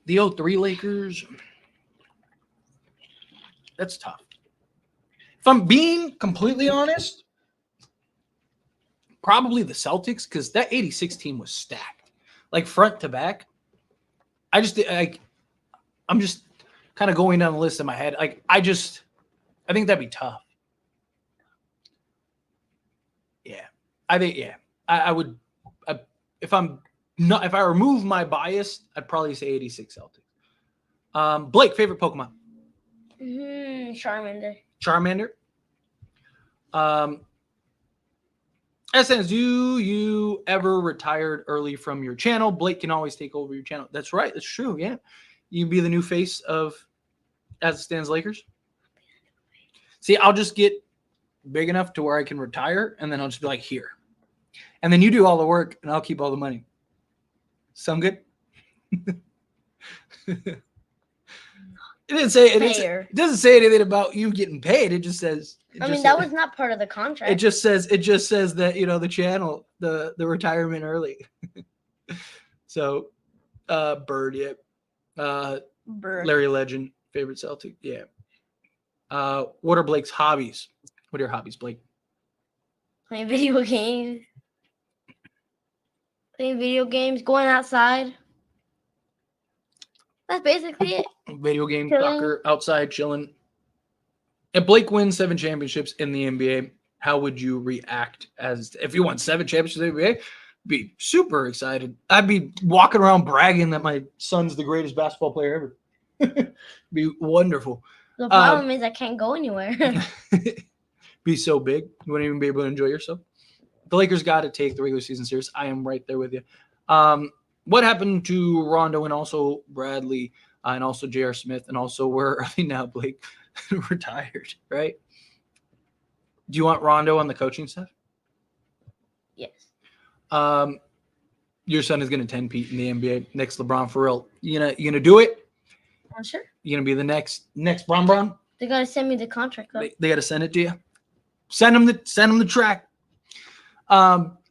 Speaker 1: The 03 Lakers. That's tough. If I'm being completely honest, probably the Celtics, because that 86 team was stacked, like front to back. I'm just kind of going down the list in my head. Like, I think that'd be tough. I think I would. If I remove my bias, I'd probably say 86 Celtics. Blake, favorite Pokemon?
Speaker 2: Charmander.
Speaker 1: Charmander. SNs, do you ever retired early from your channel? Blake can always take over your channel. That's right. That's true. Yeah. You can be the new face of As It Stands Lakers. See, I'll just get big enough to where I can retire, and then I'll just be like, here. And then you do all the work, and I'll keep all the money. Sound good? It doesn't say anything about you getting paid. It just says.
Speaker 2: That was not part of the contract.
Speaker 1: It just says that the channel, the retirement early. So, Bird, yeah.
Speaker 2: Bird.
Speaker 1: Larry Legend, favorite Celtic, yeah. What are Blake's hobbies? What are your hobbies, Blake?
Speaker 2: Playing video games. Going outside. That's basically it.
Speaker 1: Video game, soccer, outside, chilling. If Blake wins 7 championships in the NBA, how would you react if he won 7 championships in the NBA? Be super excited. I'd be walking around bragging that my son's the greatest basketball player ever. Be wonderful.
Speaker 2: The problem is I can't go anywhere.
Speaker 1: Be so big. You wouldn't even be able to enjoy yourself. The Lakers got to take the regular season serious. I am right there with you. What happened to Rondo and also Bradley and also J.R. Smith and also where are they now, Blake? Retired, right? Do you want Rondo on the coaching staff?
Speaker 2: Yes.
Speaker 1: Your son is going to 10-peat in the NBA next LeBron for real. You gonna do it?
Speaker 2: Sure.
Speaker 1: You gonna be the next Bron?
Speaker 2: They gotta send me the contract. Though.
Speaker 1: They gotta send it to you. Send them the track.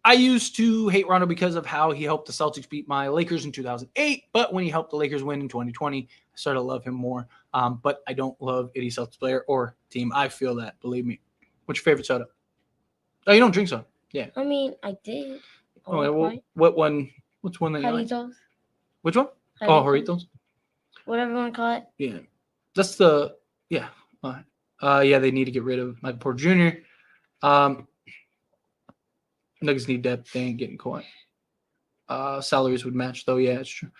Speaker 1: I used to hate Rondo because of how he helped the Celtics beat my Lakers in 2008. But when he helped the Lakers win in 2020, I started to love him more. But I don't love any Celtics player or team. I feel that. Believe me. What's your favorite soda? Oh, you don't drink soda. Yeah.
Speaker 2: I did.
Speaker 1: What one? What's one that you like?
Speaker 2: Jarritos.
Speaker 1: Which one? Jarritos.
Speaker 2: Whatever you want to call it.
Speaker 1: Yeah. That's the yeah. Yeah, they need to get rid of Michael Porter Jr. Nuggets need depth. They ain't getting Kawhi. Salaries would match though. Yeah, it's true.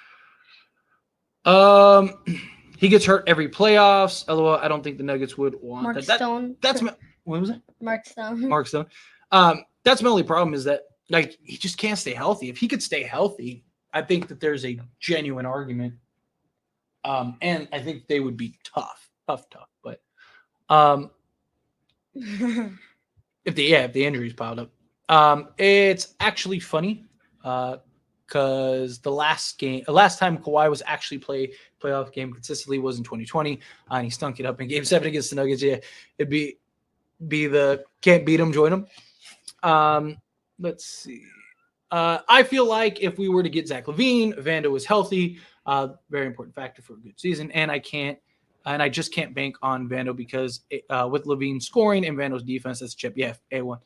Speaker 1: He gets hurt every playoffs. LOL. I don't think the Nuggets would want
Speaker 2: Mark Stone.
Speaker 1: That's what was it?
Speaker 2: Mark Stone.
Speaker 1: Mark Stone. That's my only problem is that he just can't stay healthy. If he could stay healthy, I think that there's a genuine argument. And I think they would be tough. But if the injuries piled up. It's actually funny because the last time Kawhi was actually playoff game consistently was in 2020, and he stunk it up in Game 7 against the Nuggets. Yeah, it'd be the can't beat them, join them. Let's see. I feel like if we were to get Zach LaVine, Vando was healthy, very important factor for a good season, and I just can't bank on Vando because with LaVine scoring and Vando's defense, that's a chip. Yeah, A1.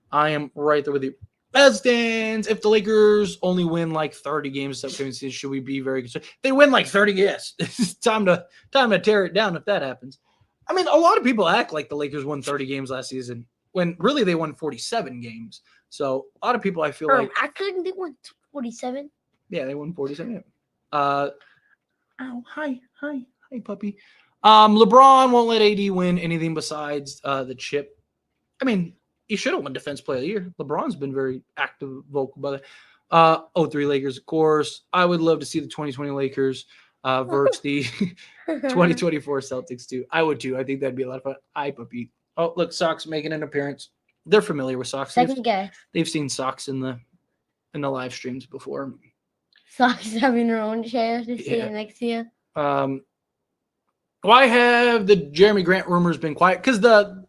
Speaker 1: I am right there with you. As stands, if the Lakers only win like 30 games this upcoming season, should we be very concerned? They win like 30, yes. It's time to tear it down if that happens. I mean, a lot of people act like the Lakers won 30 games last season when really they won 47 games. So a lot of people, I feel like
Speaker 2: actually they won 47.
Speaker 1: Yeah, they won 47. Ow, hi, puppy. LeBron won't let AD win anything besides the chip. I mean, he should have won Defense Player of the Year. LeBron's been very active, vocal about it. 03 Lakers, of course. I would love to see the 2020 Lakers versus the 2024 Celtics too. I would too. I think that'd be a lot of fun. Hi, puppy. Oh, look, Sox making an appearance. They're familiar with Sox. They've seen Sox in the live streams before.
Speaker 2: Sox having their own chair to sit next to you.
Speaker 1: Why have the Jeremy Grant rumors been quiet? Because the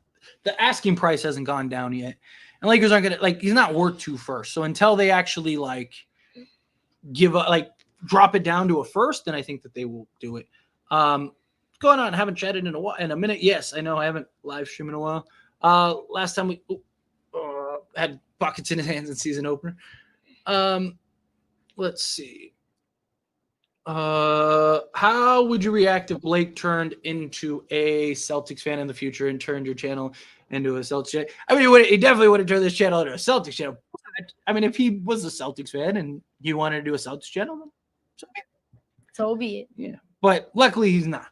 Speaker 1: asking price hasn't gone down yet. And Lakers aren't going to, he's not worth 2 firsts. So until they actually, give up, drop it down to a first, then I think that they will do it. Going on, haven't chatted in a minute. Yes, I know I haven't live streamed in a while. Last time we had buckets in his hands in season opener. Let's see. How would you react if Blake turned into a Celtics fan in the future and turned your channel into a Celtics channel. I mean, he definitely would have turned this channel into a Celtics channel. But, I mean, if he was a Celtics fan and he wanted to do a Celtics channel, then
Speaker 2: so be it.
Speaker 1: Yeah, but luckily he's not.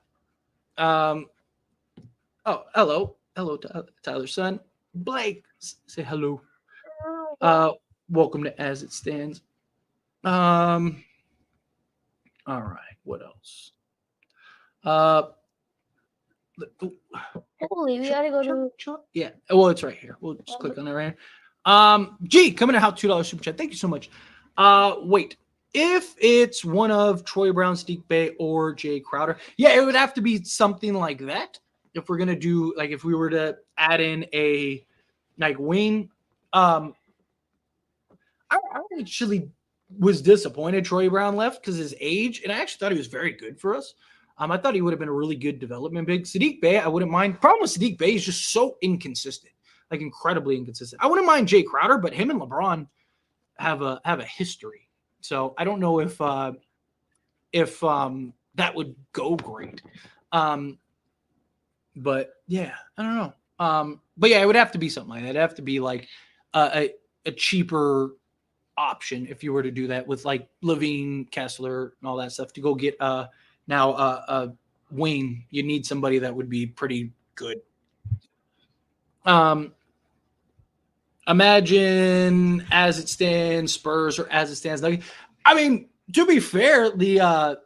Speaker 1: Oh, hello, Tyler's son, Blake. Say hello. Welcome to As It Stands. All right. What else?
Speaker 2: Holy, we gotta go to.
Speaker 1: Yeah. Well, it's right here. We'll just click on it right here. G coming to help $2 super chat. Thank you so much. Wait. If it's one of Troy Brown, Sadiq Bey, or Jay Crowder, yeah, it would have to be something like that. If we're gonna do like if we were to add in a like wing, I actually was disappointed Troy Brown left because his age, and I actually thought he was very good for us. I thought he would have been a really good development big. Sadiq Bey, I wouldn't mind. Problem with Sadiq Bey is just so inconsistent, like incredibly inconsistent. I wouldn't mind Jay Crowder, but him and LeBron have a history. So I don't know if that would go great. But yeah, I don't know. But yeah, it would have to be something like that. It'd have to be like a cheaper option if you were to do that with like Levine, Kessler, and all that stuff to go get now a wing. You need somebody that would be pretty good. Imagine As It Stands Spurs or As It Stands Nuggets. I mean, to be fair, I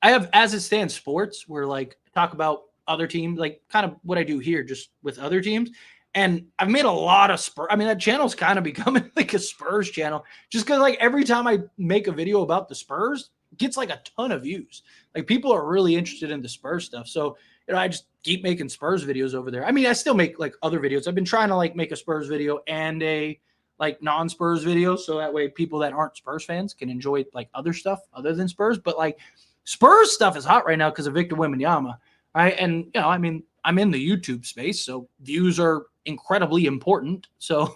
Speaker 1: have As It Stands Sports where like talk about other teams, like kind of what I do here, just with other teams. And I've made a lot of Spurs. I mean, that channel's kind of becoming like a Spurs channel, just because like every time I make a video about the Spurs, it gets like a ton of views. Like people are really interested in the Spurs stuff. So I just keep making Spurs videos over there. I mean, I still make like other videos. I've been trying to like make a Spurs video and a like non-Spurs video, so that way people that aren't Spurs fans can enjoy like other stuff other than Spurs. But like Spurs stuff is hot right now because of Victor Wembanyama, right? And I mean, I'm in the YouTube space, so views are incredibly important. So,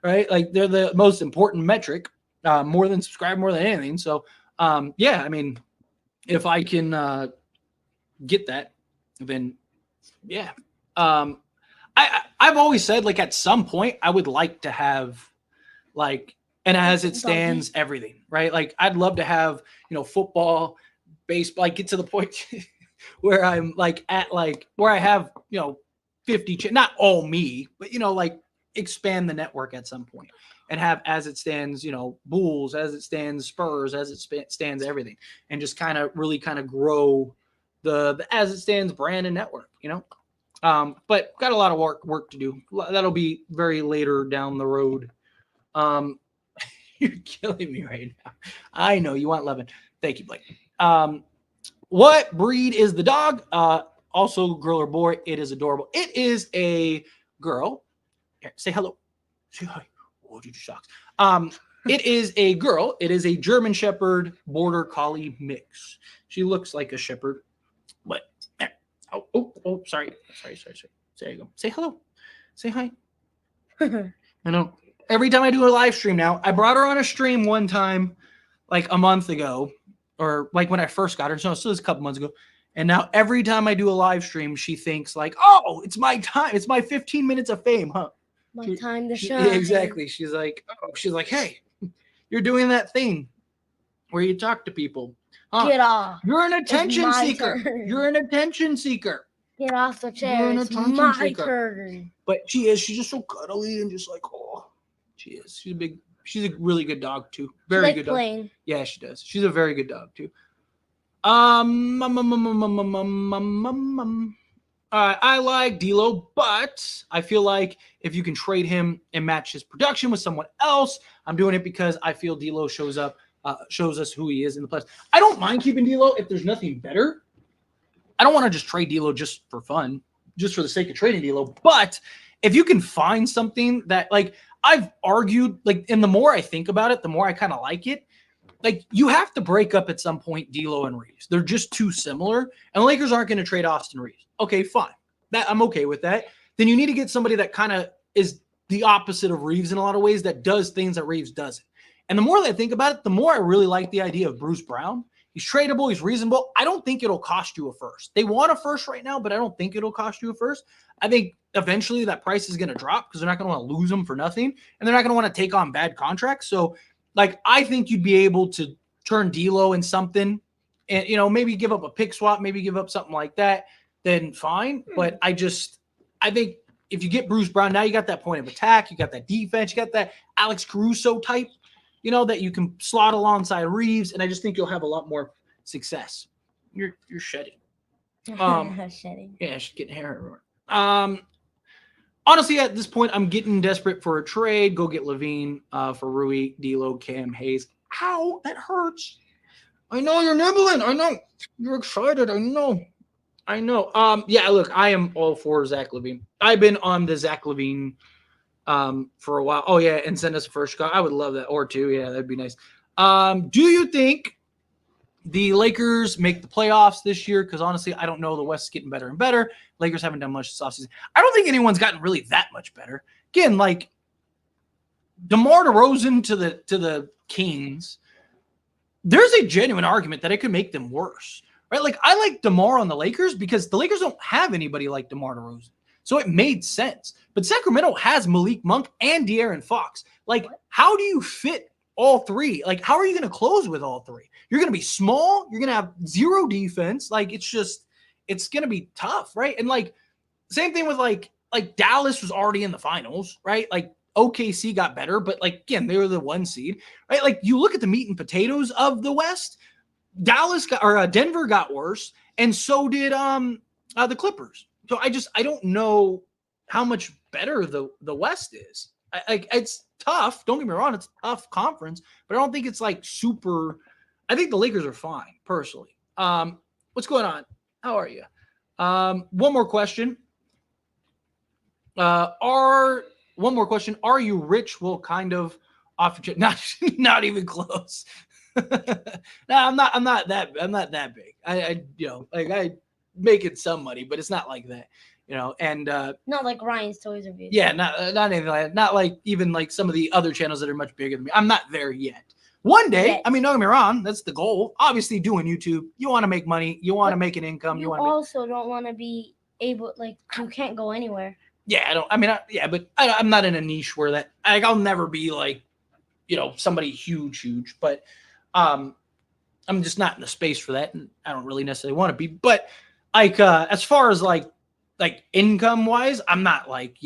Speaker 1: right, like they're the most important metric, more than subscribe, more than anything. So, yeah, I mean, if I can get that, then yeah. I've always said like at some point I would like to have like and As It Stands everything, right? Like I'd love to have football, baseball, like get to the point where I'm like at like where I have 50 not all me, but like expand the network at some point and have As It Stands Bulls, As It Stands Spurs, As It Stands everything, and just kind of really kind of grow the As It Stands brand and network, but got a lot of work to do. That'll be very later down the road. You're killing me right now. I know you want Levin. Thank you, Blake. What breed is the dog? Also girl or boy? It is adorable. It is a girl. Here, say hello. Say hi. Oh, you shocks. It is a girl. It is a German Shepherd Border Collie mix. She looks like a shepherd. But sorry. There you go. Say hello. Say hi. I know. Every time I do a live stream now, I brought her on a stream one time, like a month ago, or like when I first got her. So it was a couple months ago. And now every time I do a live stream, she thinks like, oh, it's my time. It's my 15 minutes of fame, huh?
Speaker 2: My time to shine.
Speaker 1: Yeah, exactly. She's like, hey, you're doing that thing where you talk to people. Huh?
Speaker 2: Get off.
Speaker 1: You're an attention seeker.
Speaker 2: Turn.
Speaker 1: You're an attention seeker.
Speaker 2: Get off the chair. It's my turn.
Speaker 1: But she is. She's just so cuddly and just like, oh, she is. She's a really good dog too. Very good
Speaker 2: playing.
Speaker 1: Dog. Yeah, she does. She's a very good dog too. I like D'Lo, but I feel like if you can trade him and match his production with someone else, I'm doing it because I feel D'Lo shows us who he is in the playoffs. I don't mind keeping D'Lo if there's nothing better. I don't want to just trade D'Lo just for fun, just for the sake of trading D'Lo. But if you can find something that, like, I've argued, like, and the more I think about it, the more I kind of like it. Like, you have to break up at some point D'Lo and Reeves. They're just too similar, and the Lakers aren't going to trade Austin Reeves. Okay, fine. I'm okay with that. Then you need to get somebody that kind of is the opposite of Reeves in a lot of ways, that does things that Reeves doesn't. And the more that I think about it, the more I really like the idea of Bruce Brown. He's tradable. He's reasonable. I don't think it'll cost you a first. They want a first right now, but I don't think it'll cost you a first. I think eventually that price is going to drop because they're not going to want to lose them for nothing, and they're not going to want to take on bad contracts. So, like, I think you'd be able to turn D'Lo in something, and maybe give up a pick swap, maybe give up something like that. Then fine. But I think if you get Bruce Brown, now you got that point of attack, you got that defense, you got that Alex Caruso type, that you can slot alongside Reeves, and I just think you'll have a lot more success. You're shedding.
Speaker 2: Shedding.
Speaker 1: Yeah, she's getting hair everywhere. Honestly, at this point, I'm getting desperate for a trade. Go get Levine for Rui, D'Lo, Cam, Hayes. Ow, that hurts. I know you're nibbling. I know you're excited. I know. Yeah, look, I am all for Zach LaVine. I've been on the Zach LaVine for a while. Oh yeah, and send us a first shot. I would love that, or two. Yeah, that'd be nice. Do you think the Lakers make the playoffs this year? Because honestly, I don't know. The West is getting better and better. Lakers haven't done much this offseason. I don't think anyone's gotten really that much better. Again, like DeMar DeRozan to the Kings, there's a genuine argument that it could make them worse. Right? Like, I like DeMar on the Lakers because the Lakers don't have anybody like DeMar DeRozan. So it made sense. But Sacramento has Malik Monk and De'Aaron Fox. Like, how do you fit all three? Like, how are you going to close with all three? You're going to be small. You're going to have zero defense. Like, it's going to be tough, right? And, like, same thing with, like Dallas was already in the finals, right? Like, OKC got better, but, like, again, they were the 1 seed, right? Like, you look at the meat and potatoes of the West, Denver got worse, and so did the Clippers. So I don't know how much better the West is. It's tough. Don't get me wrong, it's a tough conference, but I don't think it's like super. I think the Lakers are fine personally. What's going on? How are you? One more question. Are you rich? Will kind of off not even close. No, I'm not that big. I making some money, but it's not like that, and
Speaker 2: not like Ryan's Toys Reviews.
Speaker 1: Yeah, not anything like that. Not like even like some of the other channels that are much bigger than me. I'm not there yet. One day, I mean, don't get me wrong, that's the goal. Obviously, doing YouTube, you want to make money, you want to make an income,
Speaker 2: you also don't want to be able, like, you can't go anywhere.
Speaker 1: Yeah, but I'm not in a niche where that I'll never be like, somebody huge, but I'm just not in the space for that, and I don't really necessarily want to be. But like, as far as like income wise, I'm not like,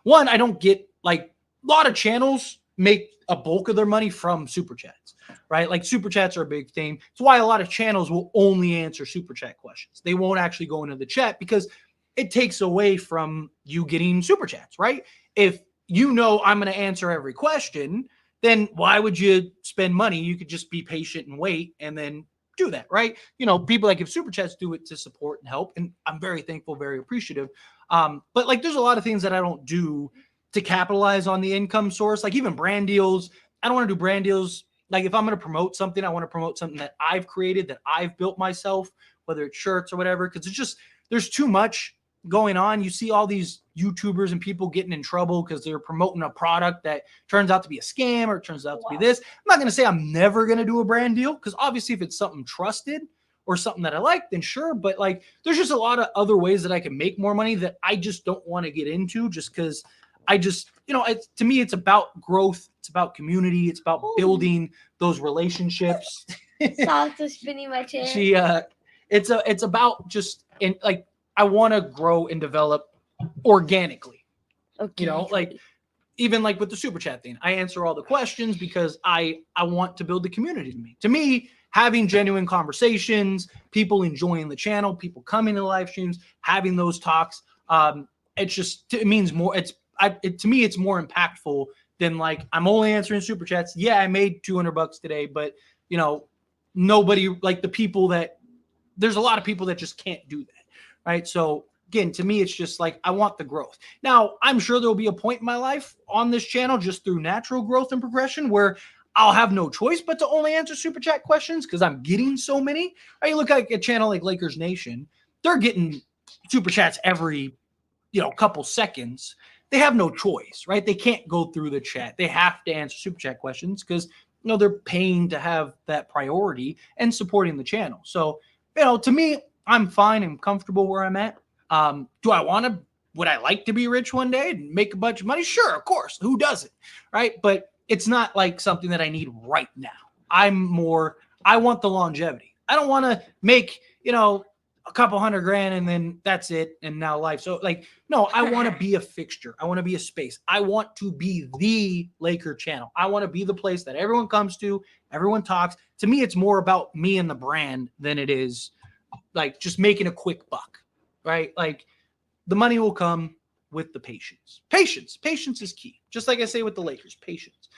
Speaker 1: one, I don't get, like, a lot of channels make a bulk of their money from super chats, right? Like, super chats are a big thing. It's why a lot of channels will only answer super chat questions. They won't actually go into the chat because it takes away from you getting super chats, right? If I'm going to answer every question, then why would you spend money? You could just be patient and wait and then do that, right? People that give super chats do it to support and help, and I'm very thankful, very appreciative. But like, there's a lot of things that I don't do to capitalize on the income source, like even brand deals. I don't want to do brand deals. Like, if I'm going to promote something, I want to promote something that I've created, that I've built myself, whether it's shirts or whatever, because there's too much going on. You see all these YouTubers and people getting in trouble because they're promoting a product that turns out to be a scam or it turns out to be this. I'm not going to say I'm never going to do a brand deal, because obviously if it's something trusted or something that I like, then sure. But like, there's just a lot of other ways that I can make more money that I just don't want to get into, just because to me, it's about growth. It's about community. It's about building those relationships.
Speaker 2: Stop spinning my chair.
Speaker 1: It's about just I want to grow and develop organically. Okay. Like, even like with the super chat thing, I answer all the questions because I want to build the community. To me, having genuine conversations, people enjoying the channel, people coming to live streams, having those talks, it means more. To me, it's more impactful than like, I'm only answering super chats. Yeah, I made $200 today, but nobody, like, there's a lot of people that just can't do that. Right. So again, to me, it's just like, I want the growth. Now, I'm sure there'll be a point in my life on this channel, just through natural growth and progression, where I'll have no choice but to only answer super chat questions because I'm getting so many. Right? You look at a channel like Lakers Nation, they're getting super chats every, couple seconds. They have no choice, right? They can't go through the chat. They have to answer super chat questions because they're paying to have that priority and supporting the channel. So, to me, I'm fine and comfortable where I'm at. Would I like to be rich one day and make a bunch of money? Sure, of course. Who doesn't? Right. But it's not like something that I need right now. I want the longevity. I don't want to make, a couple $100,000 and then that's it. And now life. So no, I want to be a fixture. I want to be a space. I want to be the Laker channel. I want to be the place that everyone comes to, everyone talks. To me, it's more about me and the brand than it is just making a quick buck, right? The money will come with the patience. Patience is key. Just like I say with the Lakers, patience.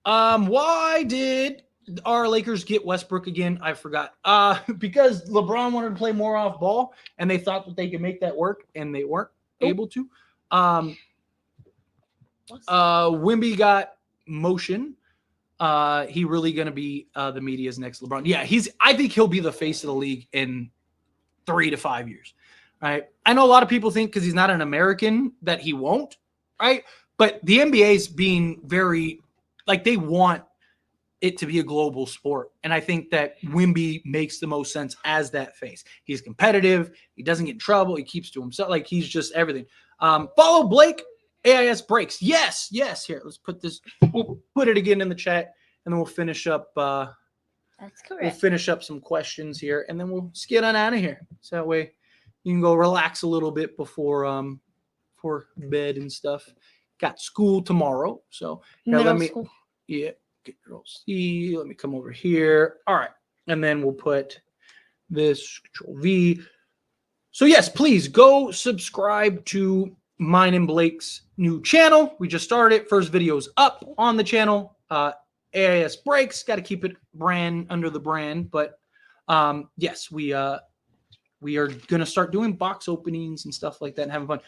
Speaker 1: Why did our Lakers get Westbrook again? I forgot. Because LeBron wanted to play more off ball, and they thought that they could make that work, and they weren't able to. Wemby got motion. He really going to be the media's next LeBron. Yeah, I think he'll be the face of the league in 3 to 5 years. Right. I know a lot of people think because he's not an American that he won't. Right. But the NBA is being very they want it to be a global sport. And I think that Wemby makes the most sense as that face. He's competitive. He doesn't get in trouble. He keeps to himself. He's just everything. Follow Blake. AIS breaks. Yes. Here, let's put this. We'll put it again in the chat, and then we'll finish up.
Speaker 2: That's correct.
Speaker 1: We'll finish up some questions here, and then we'll get on out of here. So that way you can go relax a little bit before bed and stuff. Got school tomorrow, so
Speaker 2: school.
Speaker 1: Yeah. Control C. Let me come over here. All right, and then we'll put this Control V. So yes, please go subscribe to mine and Blake's new channel. We just started it. First video's up on the channel. AIS breaks. Got to keep it brand under the brand, but yes, we are gonna start doing box openings and stuff like that and having fun.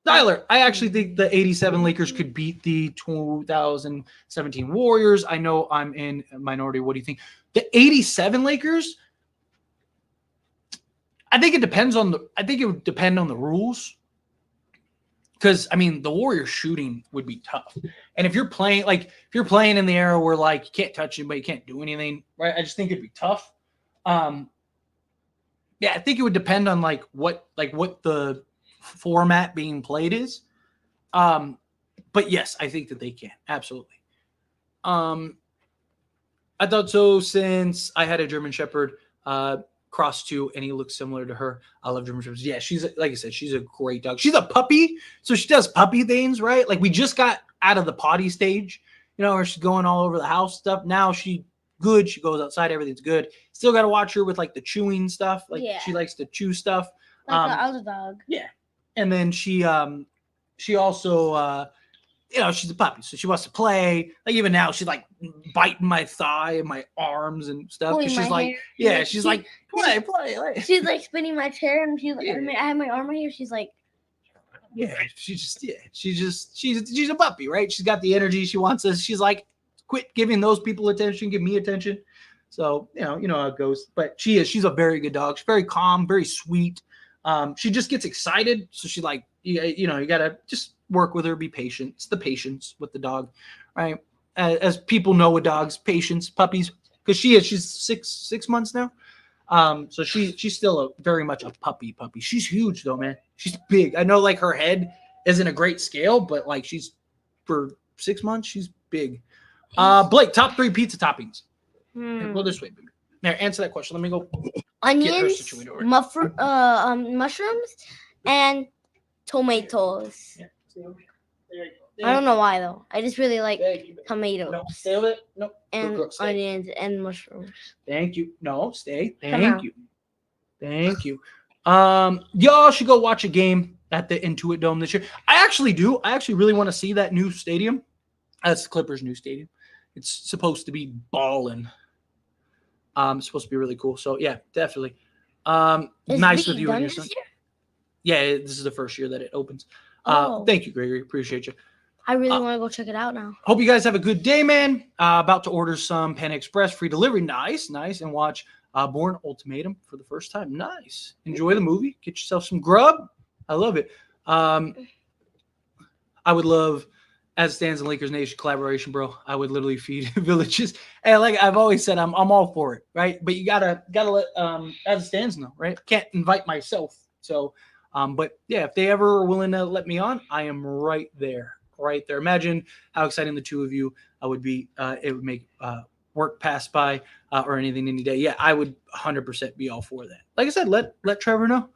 Speaker 1: Tyler, I actually think the 87 Lakers could beat the 2017 Warriors. I know I'm in a minority. What do you think? The 87 Lakers, I think it would depend on the rules. Because the Warriors shooting would be tough. And if you're playing in the era where you can't touch anybody, you can't do anything, right? I just think it'd be tough. Yeah, I think it would depend on what the format being played is. But yes, I think that they can. Absolutely. I thought so since I had a German Shepherd cross 2 and he looks similar to her. I love German Shepherds. Yeah, she's like I said, she's a great dog. She's a puppy, so she does puppy things, right? We just got out of the potty stage, where she's going all over the house stuff. Now she good. She goes outside, everything's good. Still got to watch her with the chewing stuff. She likes to chew stuff.
Speaker 2: Like the other dog.
Speaker 1: Yeah. And then she also, she's a puppy, so she wants to play. Even now, she's biting my thigh and my arms and stuff. She's play.
Speaker 2: She's spinning my chair, and I have my arm right here. She's
Speaker 1: she's a puppy, right? She's got the energy. She wants us. She's quit giving those people attention, give me attention. So you know how it goes. But she's a very good dog. She's very calm, very sweet. She just gets excited. So she's you got to just work with her, be patient. It's the patience with the dog, right? As people know with dogs, patience, puppies, because she's 6 months now. So she's still very much a puppy. She's huge though, man. She's big. I know her head isn't a great scale, but she's for 6 months, she's big. Blake, top 3 pizza toppings. Go this way, baby. There, answer that question. Let me go.
Speaker 2: Onions, mushrooms, and tomatoes.
Speaker 1: Yeah. There you go.
Speaker 2: I don't know why though. I just really like tomatoes.
Speaker 1: No, stay with it. No.
Speaker 2: And onions and mushrooms.
Speaker 1: Thank you. No, stay. Thank you. Y'all should go watch a game at the Intuit Dome this year. I actually do. I actually really want to see that new stadium. That's the Clippers' new stadium. It's supposed to be ballin'. It's supposed to be really cool. So yeah, definitely. Nice with you and your son. Yeah, this is the first year that it opens. Thank you, Gregory. Appreciate you.
Speaker 2: I really want to go check it out now.
Speaker 1: Hope you guys have a good day, man. About to order some Panda Express free delivery. Nice. And watch Bourne Ultimatum for the first time. Nice. Enjoy the movie. Get yourself some grub. I love it. I would love as it stands in Lakers Nation collaboration, bro, I would literally feed villages. And like I've always said, I'm all for it, right? But you gotta let as it stands know, right? Can't invite myself. So but yeah, if they ever are willing to let me on, I am right there. Right there. Imagine how exciting the two of you would be. It would make work pass by or anything any day. Yeah, I would 100% be all for that. Like I said, let Trevor know.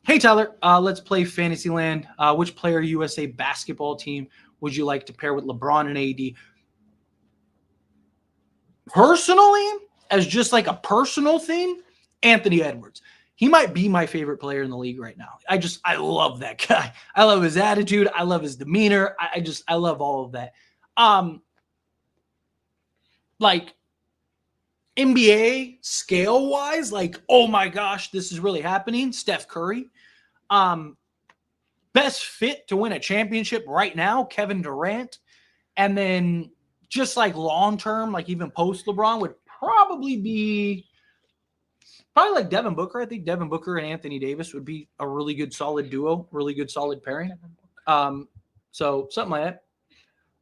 Speaker 1: Hey Tyler, let's play Fantasyland. Which player USA basketball team would you like to pair with LeBron and AD? Personally, as just like a personal thing, Anthony Edwards. He might be my favorite player in the league right now. I love that guy. I love his attitude. I love his demeanor. I love all of that. Like NBA scale wise, like, oh my gosh, this is really happening. Steph Curry. Best fit to win a championship right now, Kevin Durant. And then just like long term, like even post LeBron would probably be like Devin Booker. I think Devin Booker and Anthony Davis would be a really good solid duo, really good solid pairing. So something like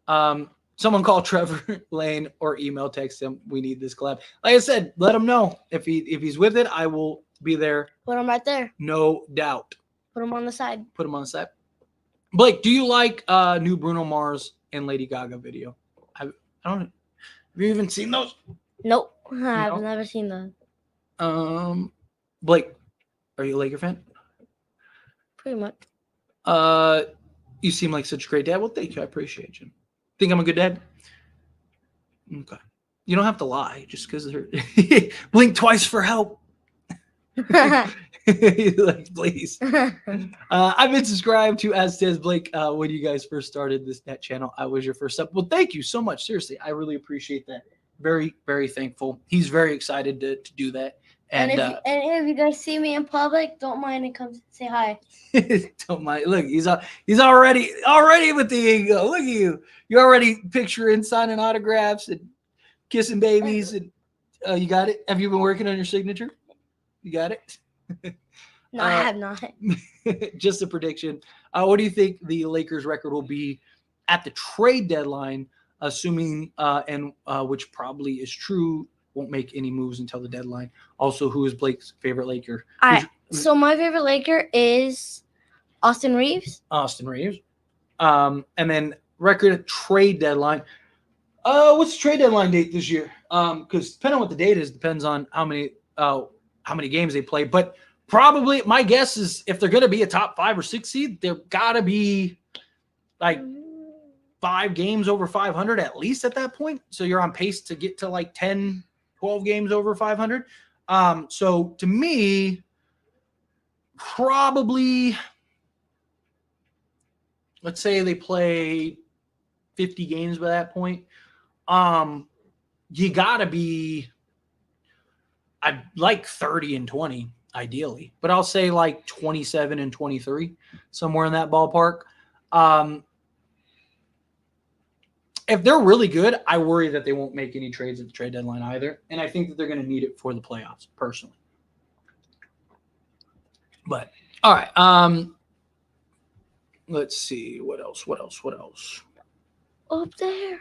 Speaker 1: that. Someone call Trevor Lane or email text him. We need this collab. Like I said, let him know if he's with it. I will be there.
Speaker 2: Put him right there.
Speaker 1: No doubt.
Speaker 2: Put him on the side.
Speaker 1: Put him on the side. Blake, do you like new Bruno Mars and Lady Gaga video? I don't know. Have you even seen those?
Speaker 2: Nope. I've never seen those.
Speaker 1: Blake, are you a Laker fan?
Speaker 2: Pretty much.
Speaker 1: You seem like such a great dad. Well, thank you. I appreciate you. Think I'm a good dad? Okay. You don't have to lie just because they're blink twice for help. Like, please. I've been subscribed to As Says Blake when you guys first started that channel. I was your first up. Well, thank you so much. Seriously, I really appreciate that. Very, very thankful. He's very excited to do that. And
Speaker 2: if you guys see me in public, don't mind and come say hi.
Speaker 1: Don't mind. Look, he's already with the ego. Look at you. You're already picturing signing autographs and kissing babies. And you got it. Have you been working on your signature? You got it.
Speaker 2: No, I have not.
Speaker 1: Just a prediction. What do you think the Lakers' record will be at the trade deadline? Assuming which probably is true. Won't make any moves until the deadline. Also, who is Blake's favorite Laker?
Speaker 2: So my favorite Laker is Austin Reeves.
Speaker 1: And then record at trade deadline. What's the trade deadline date this year? Because depending on what the date is, depends on how many games they play. But probably my guess is if they're going to be a top 5 or 6 seed, they've got to be like 5 games over 500 at least at that point. So you're on pace to get to like 10, 12 games over 500. So to me, probably, let's say they play 50 games by that point. You got to be, I'd like 30 and 20 ideally, but I'll say like 27 and 23, somewhere in that ballpark. If they're really good, I worry that they won't make any trades at the trade deadline either. And I think that they're going to need it for the playoffs, personally. But, all right. Let's see. What else?
Speaker 2: Up there.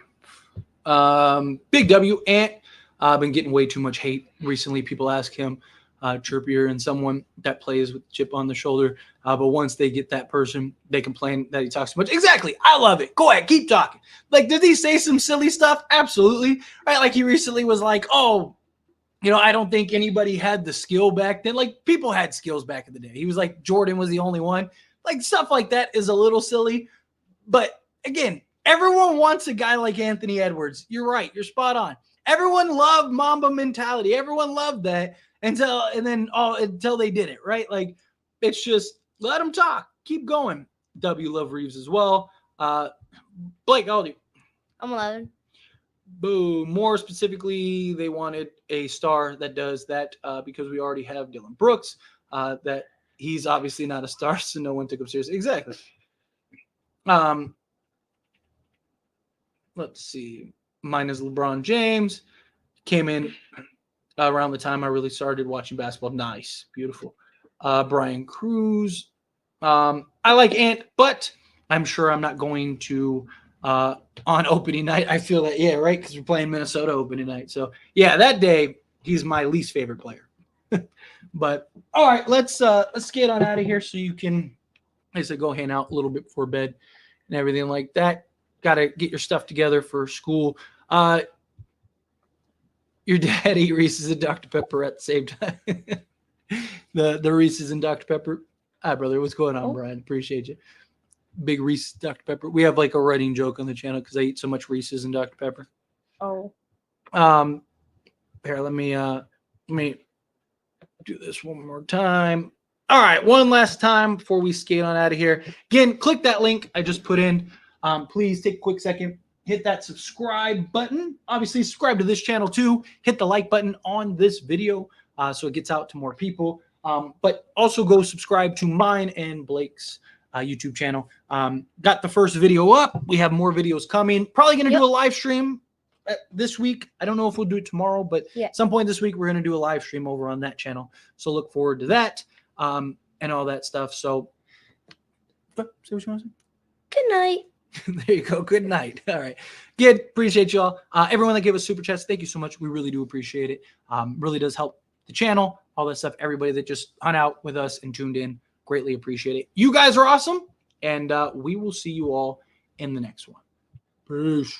Speaker 1: Big W. Ant. I've been getting way too much hate recently. People ask him, chirpier and someone that plays with chip on the shoulder. But once they get that person, they complain that he talks too much. Exactly. I love it. Go ahead. Keep talking. Like, did he say some silly stuff? Absolutely. Right. Like he recently was like, oh, I don't think anybody had the skill back then. Like people had skills back in the day. He was like, Jordan was the only one. Like stuff like that is a little silly. But again, everyone wants a guy like Anthony Edwards. You're right. You're spot on. Everyone loved Mamba mentality. Everyone loved that until they did it, right? Like, it's just let them talk. Keep going. W love Reeves as well. Blake, how old are you?
Speaker 2: I'm 11.
Speaker 1: Boo. More specifically, they wanted a star that does that because we already have Dylan Brooks. That he's obviously not a star, so no one took him seriously. Exactly. Let's see. Mine is LeBron James. Came in around the time I really started watching basketball. Nice. Beautiful. Brian Cruz. I like Ant, but I'm sure I'm not going to on opening night. I feel that, yeah, right, because we're playing Minnesota opening night. So yeah, that day he's my least favorite player. But all right, let's get on out of here so you can, like I said, go hang out a little bit before bed and everything like that. Got to get your stuff together for school. Your dad ate Reese's and Dr. Pepper at the same time. the Reese's and Dr. Pepper. Hi, brother. What's going on, Brian? Appreciate you. Big Reese's Dr. Pepper. We have like a running joke on the channel because I eat so much Reese's and Dr. Pepper.
Speaker 2: Oh.
Speaker 1: Here, let me do this one more time. All right, one last time before we skate on out of here. Again, click that link I just put in. Please take a quick second, hit that subscribe button. Obviously, subscribe to this channel too. Hit the like button on this video so it gets out to more people. But also go subscribe to mine and Blake's YouTube channel. Got the first video up. We have more videos coming. Probably going to do a live stream this week. I don't know if we'll do it tomorrow, but at some point this week, we're going to do a live stream over on that channel. So look forward to that and all that stuff. So, say what you want to say?
Speaker 2: Good night.
Speaker 1: There you go. Good night. All right. Good. Appreciate y'all. Everyone that gave us super chats, thank you so much. We really do appreciate it. Really does help the channel, all that stuff. Everybody that just hung out with us and tuned in, greatly appreciate it. You guys are awesome. And we will see you all in the next one. Peace.